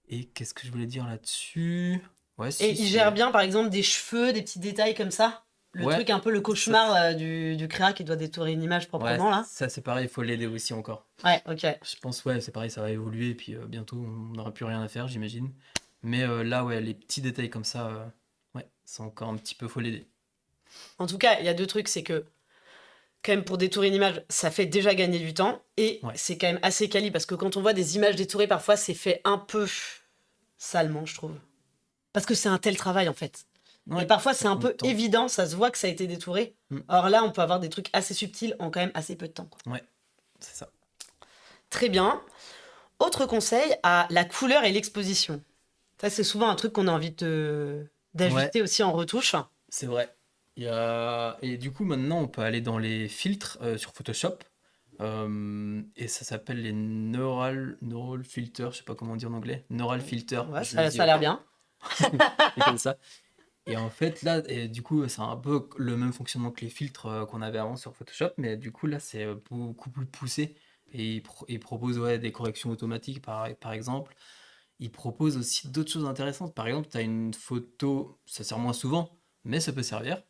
Et qu'est-ce que je voulais dire là-dessus? Ouais, Et si, il gère c'est. bien, par exemple, des cheveux, des petits détails comme ça. Le Ouais, truc un peu le ça, cauchemar du créa qui doit détourer une image ouais, proprement, là. ça c'est pareil, il faut l'aider aussi encore. Ouais, ok. Je pense, ouais, c'est pareil, ça va évoluer, et puis bientôt on n'aura plus rien à faire, j'imagine. Mais là, ouais, les petits détails comme ça, ouais, c'est encore un petit peu faut l'aider. En tout cas, il y a deux trucs, c'est que quand même pour détourer une image, ça fait déjà gagner du temps et Ouais, c'est quand même assez quali parce que quand on voit des images détourées, parfois c'est fait un peu salement, je trouve. Parce que c'est un tel travail en fait. Et ouais, parfois ça c'est un prend du peu temps. évident, ça se voit que ça a été détouré. Mm, Or là, on peut avoir des trucs assez subtils en quand même assez peu de temps, quoi. ouais, c'est ça. Très bien. Autre conseil à la couleur et l'exposition. Ça, c'est souvent un truc qu'on a envie Ouais, d'ajuster aussi en retouche. c'est vrai. Et du coup, maintenant, on peut aller dans les filtres sur Photoshop. et ça s'appelle les neural filters, je sais pas comment dire en anglais. Neural filter, Ouais, je le dis ça a l'air bien. comme ça. Et en fait, là, et du coup, c'est un peu le même fonctionnement que les filtres qu'on avait avant sur Photoshop, mais du coup, là, c'est beaucoup plus poussé. Et il propose ouais, des corrections automatiques, par exemple. Il propose aussi d'autres choses intéressantes. Par exemple, tu as une photo, ça sert moins souvent, mais ça peut servir.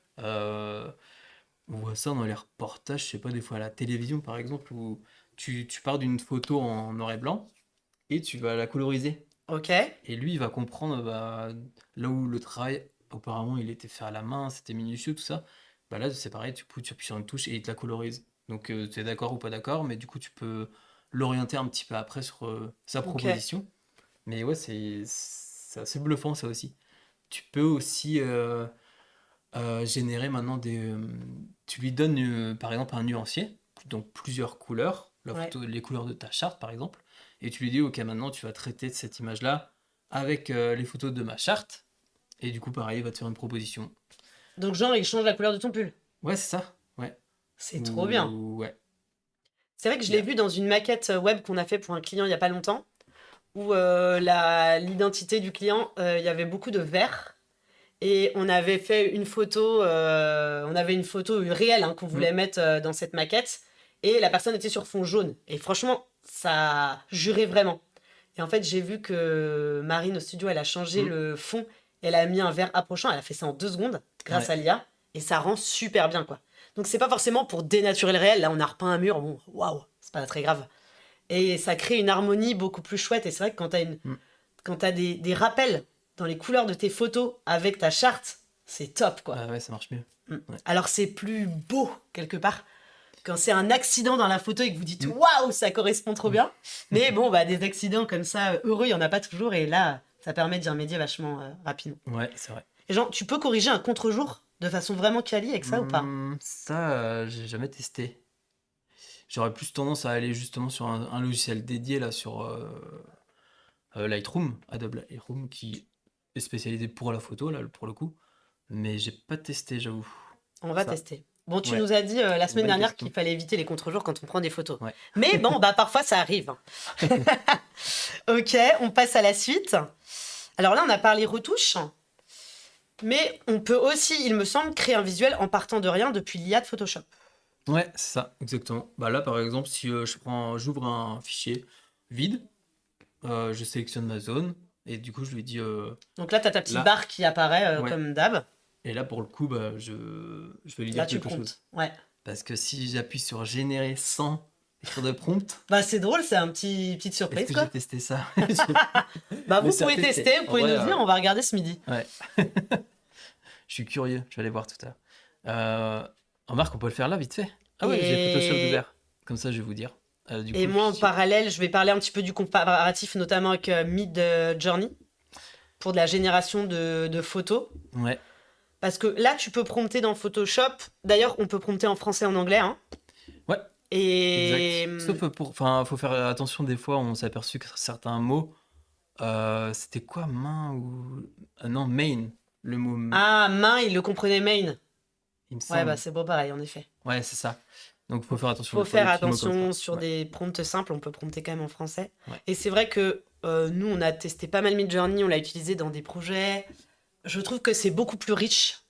On voit ça dans les reportages, je sais pas, des fois à la télévision, par exemple, où tu pars d'une photo en noir et blanc et tu vas la coloriser. Ok. Et lui, il va comprendre bah, là où le travail, auparavant, il était fait à la main, c'était minutieux, tout ça. Bah là, c'est pareil, tu appuies sur une touche et il te la colorise. Donc, tu es d'accord ou pas d'accord, mais du coup, tu peux l'orienter un petit peu après sur sa Ok. proposition. Mais ouais, c'est assez bluffant, ça aussi. Tu peux aussi générer maintenant tu lui donnes, par exemple, un nuancier, donc plusieurs couleurs, Ouais. les couleurs de ta charte, par exemple, et tu lui dis, OK, maintenant, tu vas traiter de cette image-là avec les photos de ma charte, et du coup, pareil, il va te faire une proposition. Donc, genre, il change la couleur de ton pull. Ouais, c'est ça, ouais. C'est trop bien. Ou, ouais. C'est vrai que je l'ai Yeah. vu dans une maquette web qu'on a fait pour un client il y a pas longtemps, où l'identité du client, il y avait beaucoup de vert. Et on avait fait une photo, on avait une photo réelle hein, qu'on Mm. voulait mettre dans cette maquette. Et la personne était sur fond jaune. Et franchement, ça jurait vraiment. Et en fait, j'ai vu que Marine au studio, elle a changé Mm. le fond. Elle a mis un vert approchant. Elle a fait ça en 2 secondes grâce Ouais. à l'IA. Et ça rend super bien, quoi. Donc, c'est pas forcément pour dénaturer le réel. Là, on a repeint un mur. Bon, waouh, c'est pas très grave. Et ça crée une harmonie beaucoup plus chouette. Et c'est vrai que Mm. quand t'as des rappels dans les couleurs de tes photos avec ta charte, c'est top, quoi. Ouais, ça marche mieux. Mm. Ouais. Alors c'est plus beau, quelque part, quand c'est un accident dans la photo et que vous dites Mm. waouh, ça correspond trop Mm. bien. Mais bon, bah, des accidents comme ça, heureux, il n'y en a pas toujours. Et là, ça permet d'y remédier vachement rapidement. Ouais, c'est vrai. Et genre, tu peux corriger un contre-jour de façon vraiment quali avec ça ou pas? Ça, j'ai jamais testé. J'aurais plus tendance à aller justement sur un logiciel dédié là sur Lightroom, Adobe Lightroom, qui est spécialisé pour la photo là pour le coup. Mais j'ai pas testé, j'avoue. On va Ça, tester. Bon, tu ouais, nous as dit la semaine bonne dernière question. qu'il fallait éviter les contre-jours quand on prend des photos. Ouais. Mais bon, bah parfois ça arrive. Ok, on passe à la suite. Alors là, on a parlé retouches, mais on peut aussi, il me semble, créer un visuel en partant de rien depuis l'IA de Photoshop. Ouais, c'est ça, exactement. Bah là, par exemple, si j'ouvre un fichier vide, je sélectionne ma zone et du coup, je lui dis Donc là, tu as ta petite là, barre qui apparaît ouais. comme d'hab. Et là, pour le coup, bah, je vais lui Là, dire tu quelque chose. promptes. Ouais. Parce que si j'appuie sur générer sans écrire de prompt, Bah, c'est drôle, c'est un petite est-ce surprise, que j'ai quoi. testé ça? Bah, Mais vous c'est à pouvez tester. tester, vous En pouvez vrai, nous dire, on va regarder ce midi. ouais. Je suis curieux, je vais aller voir tout à l'heure. Remarque, on peut le faire là, vite fait. Ah ouais, j'ai Photoshop Et, ouvert. Comme ça, je vais vous dire. Du et coup, le moi, en fichier. parallèle, je vais parler un petit peu du comparatif, notamment avec Mid Journey, pour de la génération de photos. Ouais, Parce que là, tu peux prompter dans Photoshop. D'ailleurs, on peut prompter en français et en anglais. Hein. ouais, Et. exact. Sauf enfin, faut faire attention, des fois, on s'est aperçu que certains mots, c'était quoi, main ou... non, main, le mot, Ah, main, il le comprenait main. il me Ouais, bah semble. c'est beau pareil, en effet. Ouais, c'est ça. Donc, faut faire attention, Faut des fois, des faire petits mots comme attention ça. sur Ouais, des prompts simples, on peut prompter quand même en français. ouais. Et c'est vrai que nous, on a testé pas mal Midjourney, on l'a utilisé dans des projets. Je trouve que c'est beaucoup plus riche.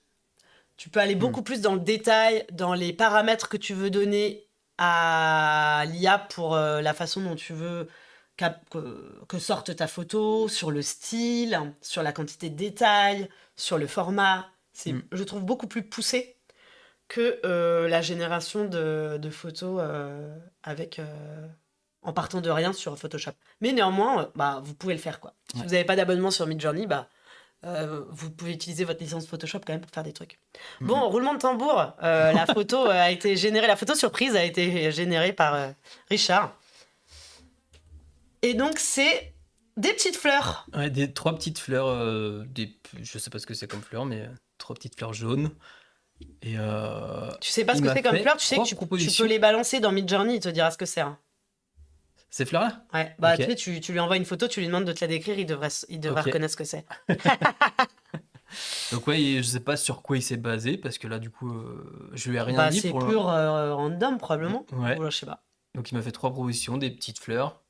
Tu peux aller Hmm. beaucoup plus dans le détail, dans les paramètres que tu veux donner à l'IA pour la façon dont tu veux que sorte ta photo, sur le style, sur la quantité de détails, sur le format. C'est, Hmm. je trouve, beaucoup plus poussé que la génération de photos avec en partant de rien sur Photoshop. Mais néanmoins, bah, vous pouvez le faire quoi. Si Ouais. vous n'avez pas d'abonnement sur Midjourney, bah, vous pouvez utiliser votre licence Photoshop quand même pour faire des trucs. Hmm. Bon, roulement de tambour, la photo a été générée, la photo surprise a été générée par Richard. Et donc c'est des petites fleurs. Ouais, trois petites fleurs, je sais pas ce que c'est comme fleurs, mais trois petites fleurs jaunes. Et Tu sais pas ce il que m'a c'est comme fait fleurs, tu sais que trois tu peux propositions. les balancer dans Midjourney, il te dira ce que c'est. Hein. Ces fleurs-là? Ouais, bah Ok, tu lui envoies une photo, tu lui demandes de te la décrire, il devrait ok. reconnaître ce que c'est. Donc ouais, je sais pas sur quoi il s'est basé, parce que là, du coup, je lui ai rien Bah dit c'est pour le... pur random probablement. Ouais. Ou je sais pas. Donc il m'a fait 3 propositions, des petites fleurs,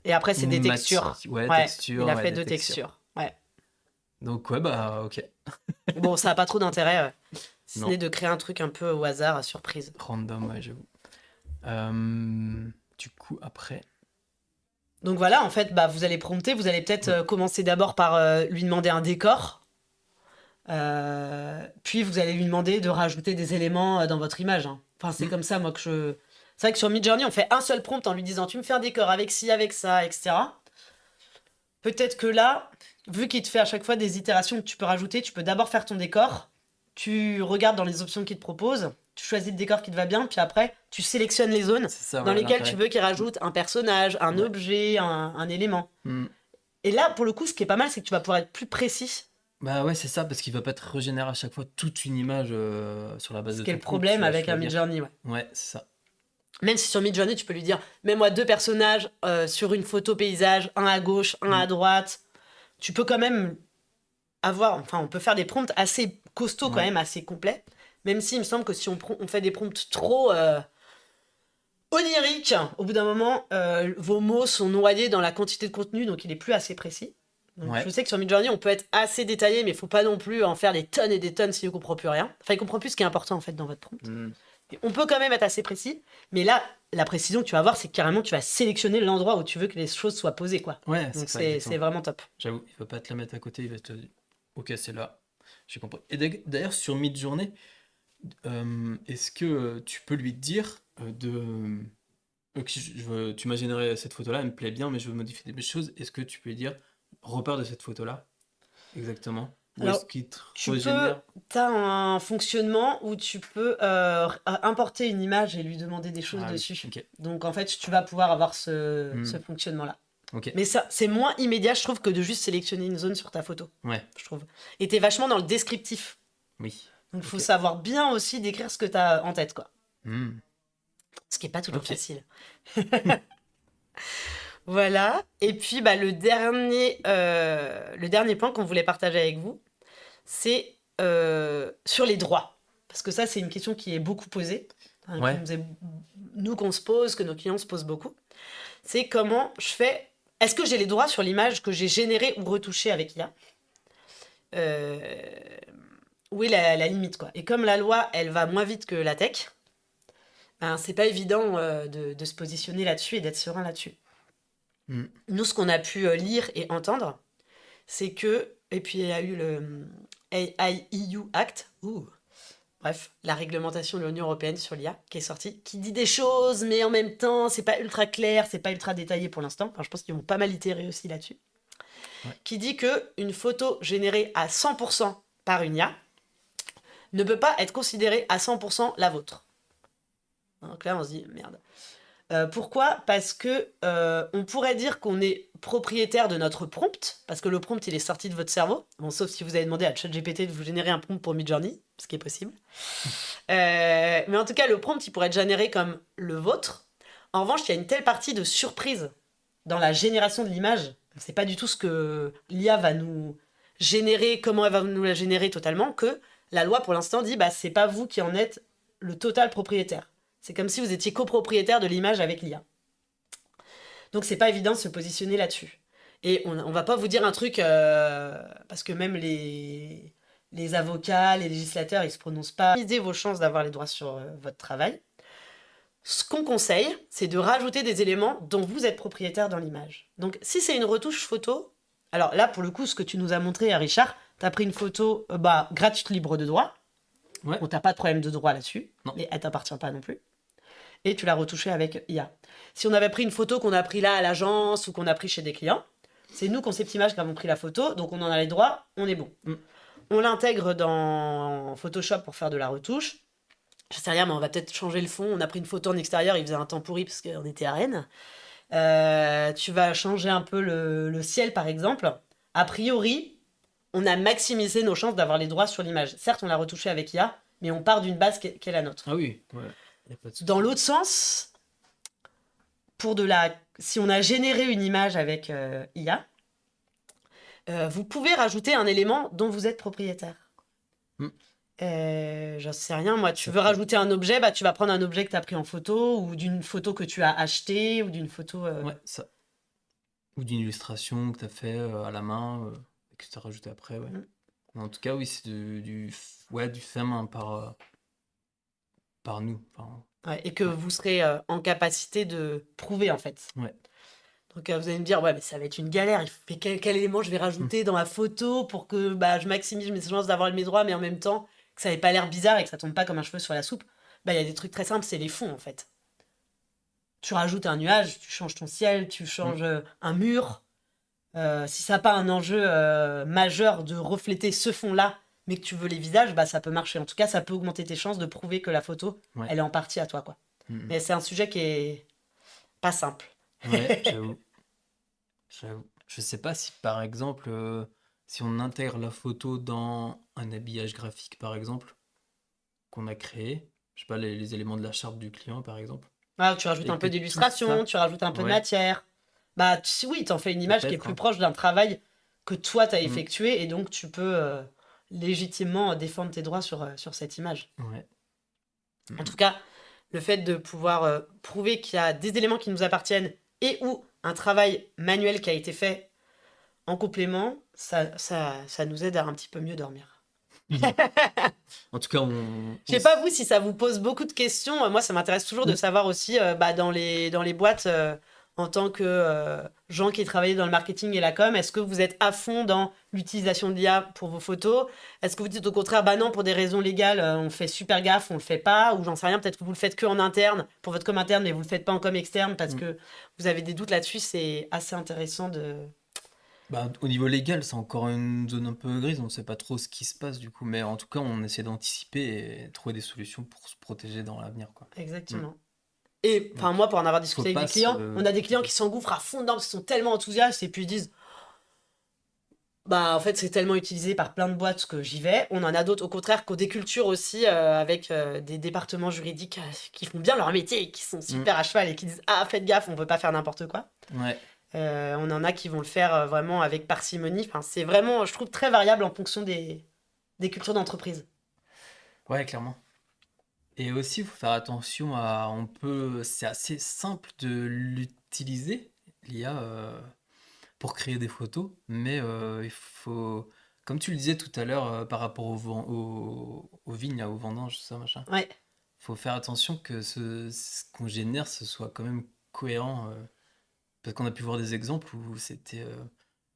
Et après, c'est des une textures. ouais, Ouais, texture, il a ouais, fait des deux textures. textures. Ouais. Donc ouais, bah ok. Bon, ça n'a pas trop d'intérêt, si ce Non, n'est de créer un truc un peu au hasard, à surprise. random, ouais, j'avoue. Euh, du coup, après, Donc voilà, en fait, bah, vous allez prompter, vous allez peut-être oui, commencer d'abord par lui demander un décor, puis vous allez lui demander de rajouter des éléments dans votre image, hein. Enfin, c'est mm, comme ça, moi, que je... C'est vrai que sur Midjourney, on fait un seul prompt en lui disant, tu me fais un décor avec ci, avec ça, etc. Peut-être que là, vu qu'il te fait à chaque fois des itérations que tu peux rajouter, tu peux d'abord faire ton décor, tu regardes dans les options qu'il te propose, tu choisis le décor qui te va bien, puis après, tu sélectionnes les zones c'est ça, dans ouais, lesquelles tu l'intérêt. veux qu'il rajoute un personnage, un Ouais. objet, un élément. Mm. Et là, pour le coup, ce qui est pas mal, c'est que tu vas pouvoir être plus précis. Bah ouais, c'est ça, parce qu'il va pas te régénérer à chaque fois toute une image sur la base Ce de qui est ton le prompt, problème tu avec vas un dire. Midjourney, ouais. Ouais, c'est ça. Même si sur Midjourney, tu peux lui dire, mets-moi 2 personnages sur une photo paysage, un à gauche, un Mm. à droite. Tu peux quand même enfin, on peut faire des prompts assez costauds quand Ouais, même, assez complets. Même si il me semble que si on fait des prompts trop oniriques, au bout d'un moment, vos mots sont noyés dans la quantité de contenu, donc il est plus assez précis. Donc je ouais. sais que sur Midjourney, on peut être assez détaillé, mais il faut pas non plus en faire des tonnes et des tonnes si on comprend plus rien. Enfin, il comprend plus ce qui est important en fait dans votre prompt. Mm. Et on peut quand même être assez précis, mais là, la précision que tu vas avoir, c'est que carrément tu vas sélectionner l'endroit où tu veux que les choses soient posées, quoi. Ouais, c'est Donc ça, c'est exactement. vraiment top. J'avoue, il va pas te la mettre à côté, il va te dire, ok, c'est là. J'ai compris. Et d'ailleurs, sur Midjourney, est-ce que tu peux lui dire ok, tu m'as généré cette photo-là, elle me plaît bien, mais je veux modifier des choses. Est-ce que tu peux lui dire, repars de cette photo-là, exactement? Ou est-ce Alors, qu'il te tu peux, régénère? t'as un fonctionnement où tu peux importer une image et lui demander des choses Ah oui, dessus. ok. Donc en fait, tu vas pouvoir avoir ce Hmm, fonctionnement-là. ok, Mais ça, c'est moins immédiat, je trouve, que de juste sélectionner une zone sur ta photo, ouais, je trouve. Et t'es vachement dans le descriptif. oui, Donc il faut ok. savoir bien aussi décrire ce que t'as en tête, quoi. Hmm, Ce qui est pas toujours ok, facile. Voilà. Et puis bah, le dernier point qu'on voulait partager avec vous, c'est sur les droits. Parce que ça, c'est une question qui est beaucoup posée, hein, ouais, nous qu'on se pose, que nos clients se posent beaucoup. C'est comment je fais. Est-ce que j'ai les droits sur l'image que j'ai générée ou retouchée avec IA? euh, Où est la limite, quoi? Et comme la loi, elle va moins vite que la tech, ben, c'est pas évident de se positionner là-dessus et d'être serein là-dessus. hmm, Nous, ce qu'on a pu lire et entendre, c'est que, et puis il y a eu le AI Act, bref, la réglementation de l'Union européenne sur l'IA qui est sortie, qui dit des choses, mais en même temps, c'est pas ultra clair, c'est pas ultra détaillé pour l'instant. Enfin, je pense qu'ils vont pas mal itérer aussi là-dessus. ouais, Qui dit que une photo générée à 100% par une IA ne peut pas être considérée à 100% la vôtre. Donc là, on se dit merde. Pourquoi? Parce que on pourrait dire qu'on est propriétaire de notre prompt, parce que le prompt il est sorti de votre cerveau. Bon, sauf si vous avez demandé à ChatGPT de vous générer un prompt pour Midjourney, ce qui est possible. Mais en tout cas, le prompt il pourrait être généré comme le vôtre. En revanche, il y a une telle partie de surprise dans la génération de l'image. On ne sait pas du tout ce que l'IA va nous générer, comment elle va nous la générer totalement, que la loi pour l'instant dit bah c'est pas vous qui en êtes le total propriétaire. C'est comme si vous étiez copropriétaire de l'image avec l'IA. Donc c'est pas évident de se positionner là-dessus. Et on va pas vous dire un truc, parce que même les avocats, les législateurs, ils se prononcent pas. Misez vos chances d'avoir les droits sur votre travail. Ce qu'on conseille, c'est de rajouter des éléments dont vous êtes propriétaire dans l'image. Donc si c'est une retouche photo, alors là pour le coup ce que tu nous as montré à Richard, tu as pris une photo gratuite libre de droit, ouais, on t'a pas de problème de droit là-dessus, non, mais elle t'appartient pas non plus. Et tu l'as retouchée avec IA. Si on avait pris une photo qu'on a pris là à l'agence ou qu'on a pris chez des clients, c'est nous, Concept Image, qui avons pris la photo, donc on en a les droits, on est bon. hmm, On l'intègre dans Photoshop pour faire de la retouche. Je sais rien, mais on va peut-être changer le fond. On a pris une photo en extérieur, il faisait un temps pourri parce qu'on était à Rennes. Tu vas changer un peu le ciel, par exemple. A priori, on a maximisé nos chances d'avoir les droits sur l'image. Certes, on l'a retouché avec IA, mais on part d'une base qui est la nôtre. ah oui, ouais, y a pas de Dans souci. l'autre sens, si on a généré une image avec IA, vous pouvez rajouter un élément dont vous êtes propriétaire. Hmm, J'en sais rien, moi. Tu Ça veux peut... rajouter un objet, bah tu vas prendre un objet que tu as pris en photo, ou d'une photo que tu as achetée, ou d'une photo... Ouais, ça. Ou d'une illustration que tu as fait à la main et que tu as rajouté après, ouais. Mm. Mais en tout cas, oui, c'est ouais, du fait main par nous. Enfin, Ouais, et que ouais, vous serez en capacité de prouver, en fait. ouais. Donc vous allez me dire, ouais, mais ça va être une galère. Mais quel élément je vais Mm. rajouter dans ma photo pour que bah, je maximise mes chances d'avoir mes droits, mais en même temps que ça n'ait pas l'air bizarre et que ça tombe pas comme un cheveu sur la soupe. Bah, il y a des trucs très simples, c'est les fonds, en fait. Tu rajoutes un nuage, tu changes ton ciel, tu Mm. changes un mur. Si ça n'a pas un enjeu majeur de refléter ce fond-là, mais que tu veux les visages, bah, ça peut marcher. En tout cas, ça peut augmenter tes chances de prouver que la photo, Ouais. elle est en partie à toi, quoi. Mm, mm. Mais c'est un sujet qui est pas simple. Ouais, j'avoue. J'avoue. Je sais pas si par exemple, si on intègre la photo dans un habillage graphique par exemple, qu'on a créé, je sais pas, les éléments de la charte du client par exemple, Ah, tu rajoutes et un que peu tout d'illustration, ça, tu rajoutes un peu de ouais, matière. Bah oui, t'en fais une image qui est peut-être, plus hein. proche d'un travail que toi t'as Mm. effectué et donc tu peux légitimement défendre tes droits sur cette image. Ouais. Mm, En tout mm. cas, le fait de pouvoir prouver qu'il y a des éléments qui nous appartiennent et ou un travail manuel qui a été fait en complément, ça nous aide à un petit peu mieux dormir. En tout cas, Je sais pas vous si ça vous pose beaucoup de questions. Moi, ça m'intéresse toujours de on- savoir aussi bah, dans les boîtes, en tant que gens qui travaillent dans le marketing et la com, est-ce que vous êtes à fond dans l'utilisation de l'IA pour vos photos? Est-ce que vous dites au contraire, bah non, pour des raisons légales, on fait super gaffe, on le fait pas, ou j'en sais rien, peut-être que vous le faites que en interne, pour votre com interne, mais vous le faites pas en com externe parce on- que vous avez des doutes là-dessus, c'est assez intéressant de... bah, au niveau légal, c'est encore une zone un peu grise, on ne sait pas trop ce qui se passe du coup, mais en tout cas, on essaie d'anticiper et trouver des solutions pour se protéger dans l'avenir, quoi. Mm. Exactement. Et enfin, Donc, moi, pour en avoir faut discuté avec pas des clients, se... on a des clients qui s'engouffrent à fond dedans parce qu'ils sont tellement enthousiastes et puis ils disent, bah en fait, c'est tellement utilisé par plein de boîtes que j'y vais. On en a d'autres, au contraire, qui ont des cultures aussi avec des départements juridiques qui font bien leur métier et qui sont Mm. super à cheval et qui disent, ah, faites gaffe, on peut pas faire n'importe quoi. Ouais, On en a qui vont le faire vraiment avec parcimonie. Enfin, c'est vraiment, je trouve, très variable en fonction des cultures d'entreprise. ouais, clairement. Et aussi, il faut faire attention à... C'est assez simple de l'utiliser, l'IA, pour créer des photos, mais il faut... Comme tu le disais tout à l'heure, par rapport aux vignes, là, aux vendanges, ça, machin, Ouais. faut faire attention que ce qu'on génère, ce soit quand même cohérent. Parce qu'on a pu voir des exemples où c'était,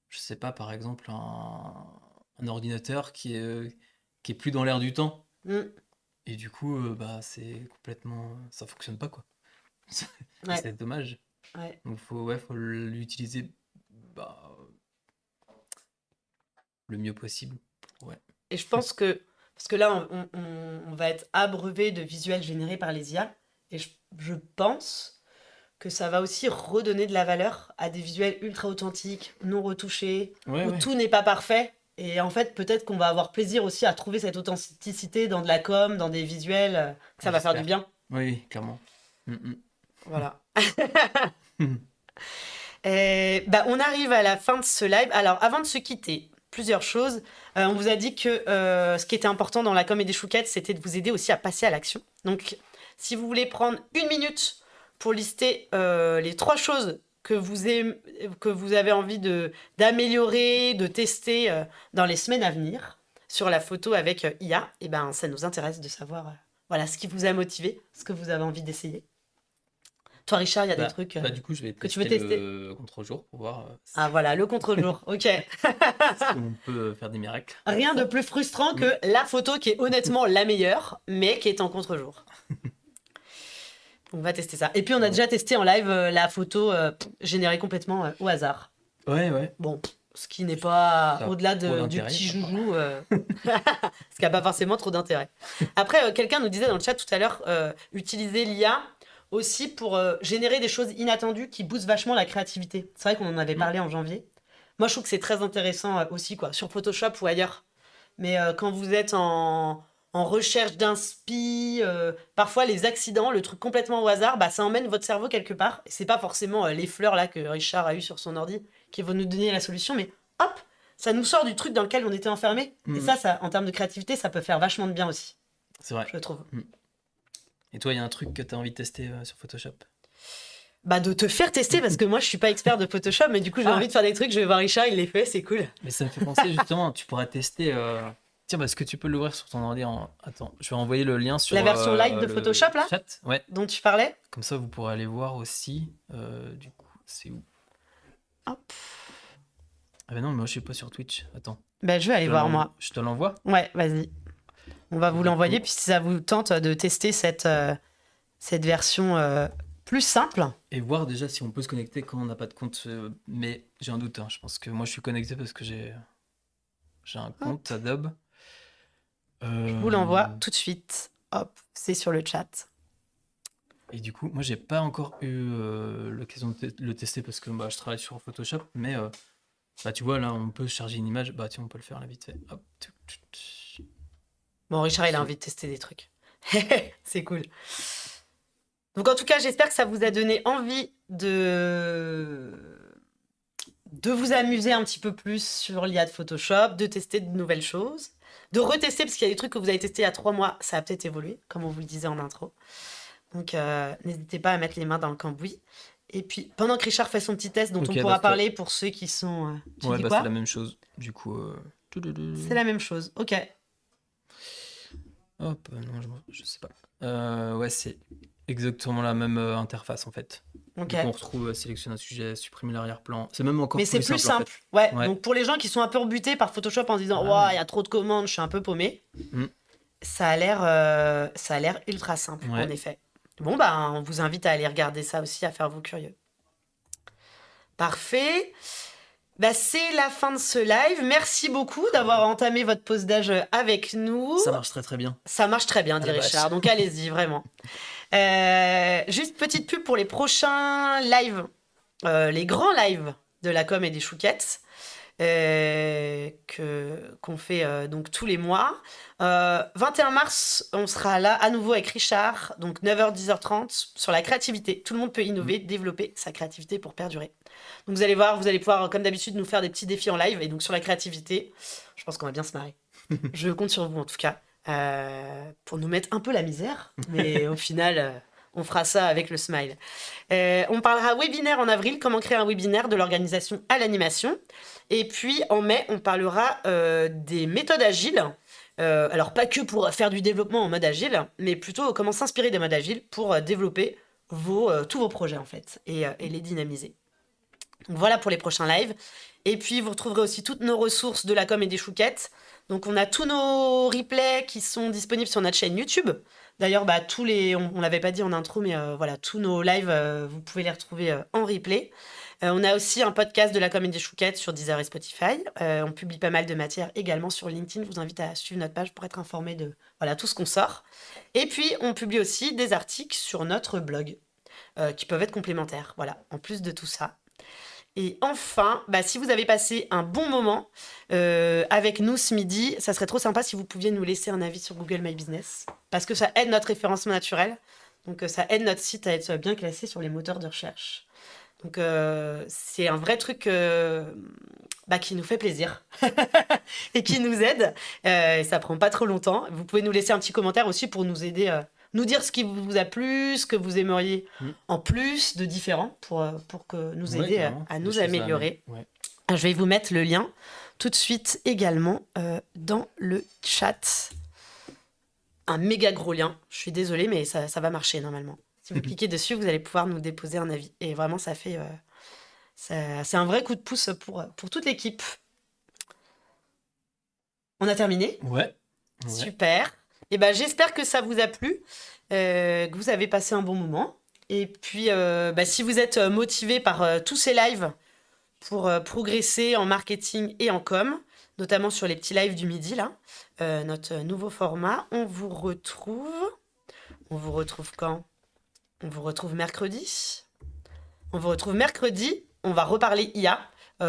je sais pas, par exemple, un ordinateur qui est plus dans l'air du temps. Mm. Et du coup, bah, c'est complètement... Ça fonctionne pas, quoi. Et Ouais. c'est dommage. Ouais. Donc, ouais, faut l'utiliser bah, le mieux possible. Ouais. Et je pense que, parce que là, on va être abreuvé de visuels générés par les IA, et je pense que ça va aussi redonner de la valeur à des visuels ultra authentiques, non retouchés, Ouais, où ouais. tout n'est pas parfait. Et en fait, peut-être qu'on va avoir plaisir aussi à trouver cette authenticité dans de la com, dans des visuels, que ça va faire du J'espère. bien. Oui, oui, clairement. Mm, Voilà. mm. Et, bah, on arrive à la fin de ce live. Alors, avant de se quitter, plusieurs choses. On vous a dit que ce qui était important dans la com et des chouquettes, c'était de vous aider aussi à passer à l'action. Donc, si vous voulez prendre une minute pour lister les 3 choses que vous avez envie d'améliorer, de tester dans les semaines à venir sur la photo avec IA, et ben, ça nous intéresse de savoir voilà, ce qui vous a motivé, ce que vous avez envie d'essayer. Toi, Richard, il y a des trucs Bah, du coup, je vais que tu veux tester tester? le contre-jour pour voir Ah voilà, le contre-jour, ok. si on peut faire des miracles avec Rien de ça. plus frustrant Mm. que la photo qui est honnêtement la meilleure, mais qui est en contre-jour. On va tester ça. Et puis on a Ouais, déjà testé en live la photo générée complètement au hasard. ouais, ouais. Bon, ce qui n'est pas Ça a au-delà trop du d'intérêt, petit ça, quoi. joujou, ce qui n'a pas forcément trop d'intérêt. Après, quelqu'un nous disait dans le chat tout à l'heure, utiliser l'IA aussi pour générer des choses inattendues qui boostent vachement la créativité. C'est vrai qu'on en avait Mm. parlé en janvier. Moi, je trouve que c'est très intéressant aussi, quoi, sur Photoshop ou ailleurs. Mais quand vous êtes en recherche d'inspi, parfois les accidents, le truc complètement au hasard, bah, ça emmène votre cerveau quelque part. Et c'est pas forcément les fleurs là que Richard a eu sur son ordi qui vont nous donner la solution, mais hop, ça nous sort du truc dans lequel on était enfermé. Et ça, en termes de créativité, ça peut faire vachement de bien aussi, C'est vrai. je trouve. Et toi, il y a un truc que tu as envie de tester sur Photoshop? Bah, de te faire tester, parce que moi, je suis pas expert de Photoshop, mais du coup, j'ai envie de faire des trucs. Je vais voir Richard, il les fait, c'est cool. Mais ça me fait penser justement, tu pourrais tester. Tiens, est-ce que tu peux l'ouvrir sur ton ordi Attends, je vais envoyer le lien sur La version light de le Photoshop, là chat. Ouais, dont tu parlais. comme ça vous pourrez aller voir aussi. Du coup, c'est où? Hop. Ah bah non, mais moi je suis pas sur Twitch. Attends. Bah, je vais aller voir, moi. Je te l'envoie? Ouais, vas-y. On va vous Du l'envoyer, coup- puis si ça vous tente de tester cette version plus simple. Et voir déjà si on peut se connecter quand on n'a pas de compte. Mais j'ai un doute, hein. Je pense que moi je suis connecté parce que j'ai un compte Adobe. Je vous l'envoie tout de suite. Hop, c'est sur le chat. Et du coup, moi j'ai pas encore eu l'occasion de le tester parce que je travaille sur Photoshop, mais tu vois là on peut charger une image, tiens on peut le faire là vite fait. Hop. Bon, Richard, il a envie de tester des trucs. C'est cool. Donc, en tout cas, j'espère que ça vous a donné envie de vous amuser un petit peu plus sur l'IA de Photoshop, de tester de nouvelles choses, de retester, parce qu'il y a des trucs que vous avez testés il y a 3 mois, ça a peut-être évolué, comme on vous le disait en intro. Donc, n'hésitez pas à mettre les mains dans le cambouis. Et puis, pendant que Richard fait son petit test, dont on pourra parler pour ceux qui sont... tu dis quoi ? C'est la même chose. Du coup... C'est la même chose, ok. Hop, non, je sais pas. Ouais, c'est exactement la même interface en fait. Ok. Donc on retrouve sélectionner un sujet, supprimer l'arrière-plan. C'est même encore Mais c'est plus simple. en fait. Ouais. Ouais. Donc pour les gens qui sont un peu rebutés par Photoshop en se disant Ah, ouah, ouais. il y a trop de commandes, je suis un peu paumé. Mm. Ça a l'air ultra simple Ouais. en effet. Bon on vous invite à aller regarder ça aussi, à faire vous curieux. Parfait. C'est la fin de ce live. Merci beaucoup d'avoir entamé votre pause d'âge avec nous. Ça marche très très bien. Ça marche très bien, dit Ah, la Richard. vache. Donc allez-y, vraiment. Juste petite pub pour les prochains lives, les grands lives de la com et des chouquettes qu'on fait donc tous les mois. 21 mars, on sera là à nouveau avec Richard, donc 9h, 10h30, sur la créativité. Tout le monde peut innover, développer sa créativité pour perdurer. Donc vous allez voir, vous allez pouvoir, comme d'habitude, nous faire des petits défis en live. Et donc sur la créativité, je pense qu'on va bien se marrer. Je compte sur vous en tout cas, pour nous mettre un peu la misère. Mais au final, on fera ça avec le smile. On parlera webinaire en avril, comment créer un webinaire de l'organisation à l'animation. Et puis en mai, on parlera des méthodes agiles. Alors pas que pour faire du développement en mode agile, mais plutôt comment s'inspirer des modes agiles pour développer tous vos projets en fait et les dynamiser. Donc voilà pour les prochains lives. Et puis vous retrouverez aussi toutes nos ressources de la com et des chouquettes. Donc on a tous nos replays qui sont disponibles sur notre chaîne YouTube. D'ailleurs, on l'avait pas dit en intro, mais voilà, tous nos lives, vous pouvez les retrouver en replay. On a aussi un podcast de la com et des chouquettes sur Deezer et Spotify. On publie pas mal de matière également sur LinkedIn. Je vous invite à suivre notre page pour être informé de tout ce qu'on sort. Et puis, on publie aussi des articles sur notre blog qui peuvent être complémentaires. Voilà, en plus de tout ça. Et enfin, si vous avez passé un bon moment avec nous ce midi, ça serait trop sympa si vous pouviez nous laisser un avis sur Google My Business, parce que ça aide notre référencement naturel, donc ça aide notre site à être bien classé sur les moteurs de recherche. Donc c'est un vrai truc qui nous fait plaisir et qui nous aide. Et ça prend pas trop longtemps. Vous pouvez nous laisser un petit commentaire aussi pour nous aider, nous dire ce qui vous a plu, ce que vous aimeriez en plus de différent pour que nous aider à nous améliorer. Ouais. Je vais vous mettre le lien tout de suite également dans le chat. Un méga gros lien. Je suis désolée, mais ça va marcher normalement. Si vous cliquez dessus, vous allez pouvoir nous déposer un avis. Et vraiment, ça fait... c'est un vrai coup de pouce pour toute l'équipe. On a terminé ? Ouais. Super. Et j'espère que ça vous a plu, que vous avez passé un bon moment. Et puis, si vous êtes motivé par tous ces lives pour progresser en marketing et en com, notamment sur les petits lives du midi, là, notre nouveau format, on vous retrouve quand ? On vous retrouve mercredi. On va reparler IA.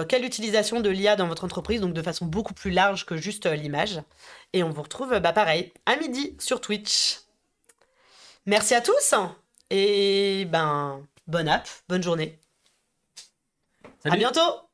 Quelle utilisation de l'IA dans votre entreprise, donc de façon beaucoup plus large que juste l'image. Et on vous retrouve, pareil, à midi sur Twitch. Merci à tous et bonne app, bonne journée. Salut. À bientôt.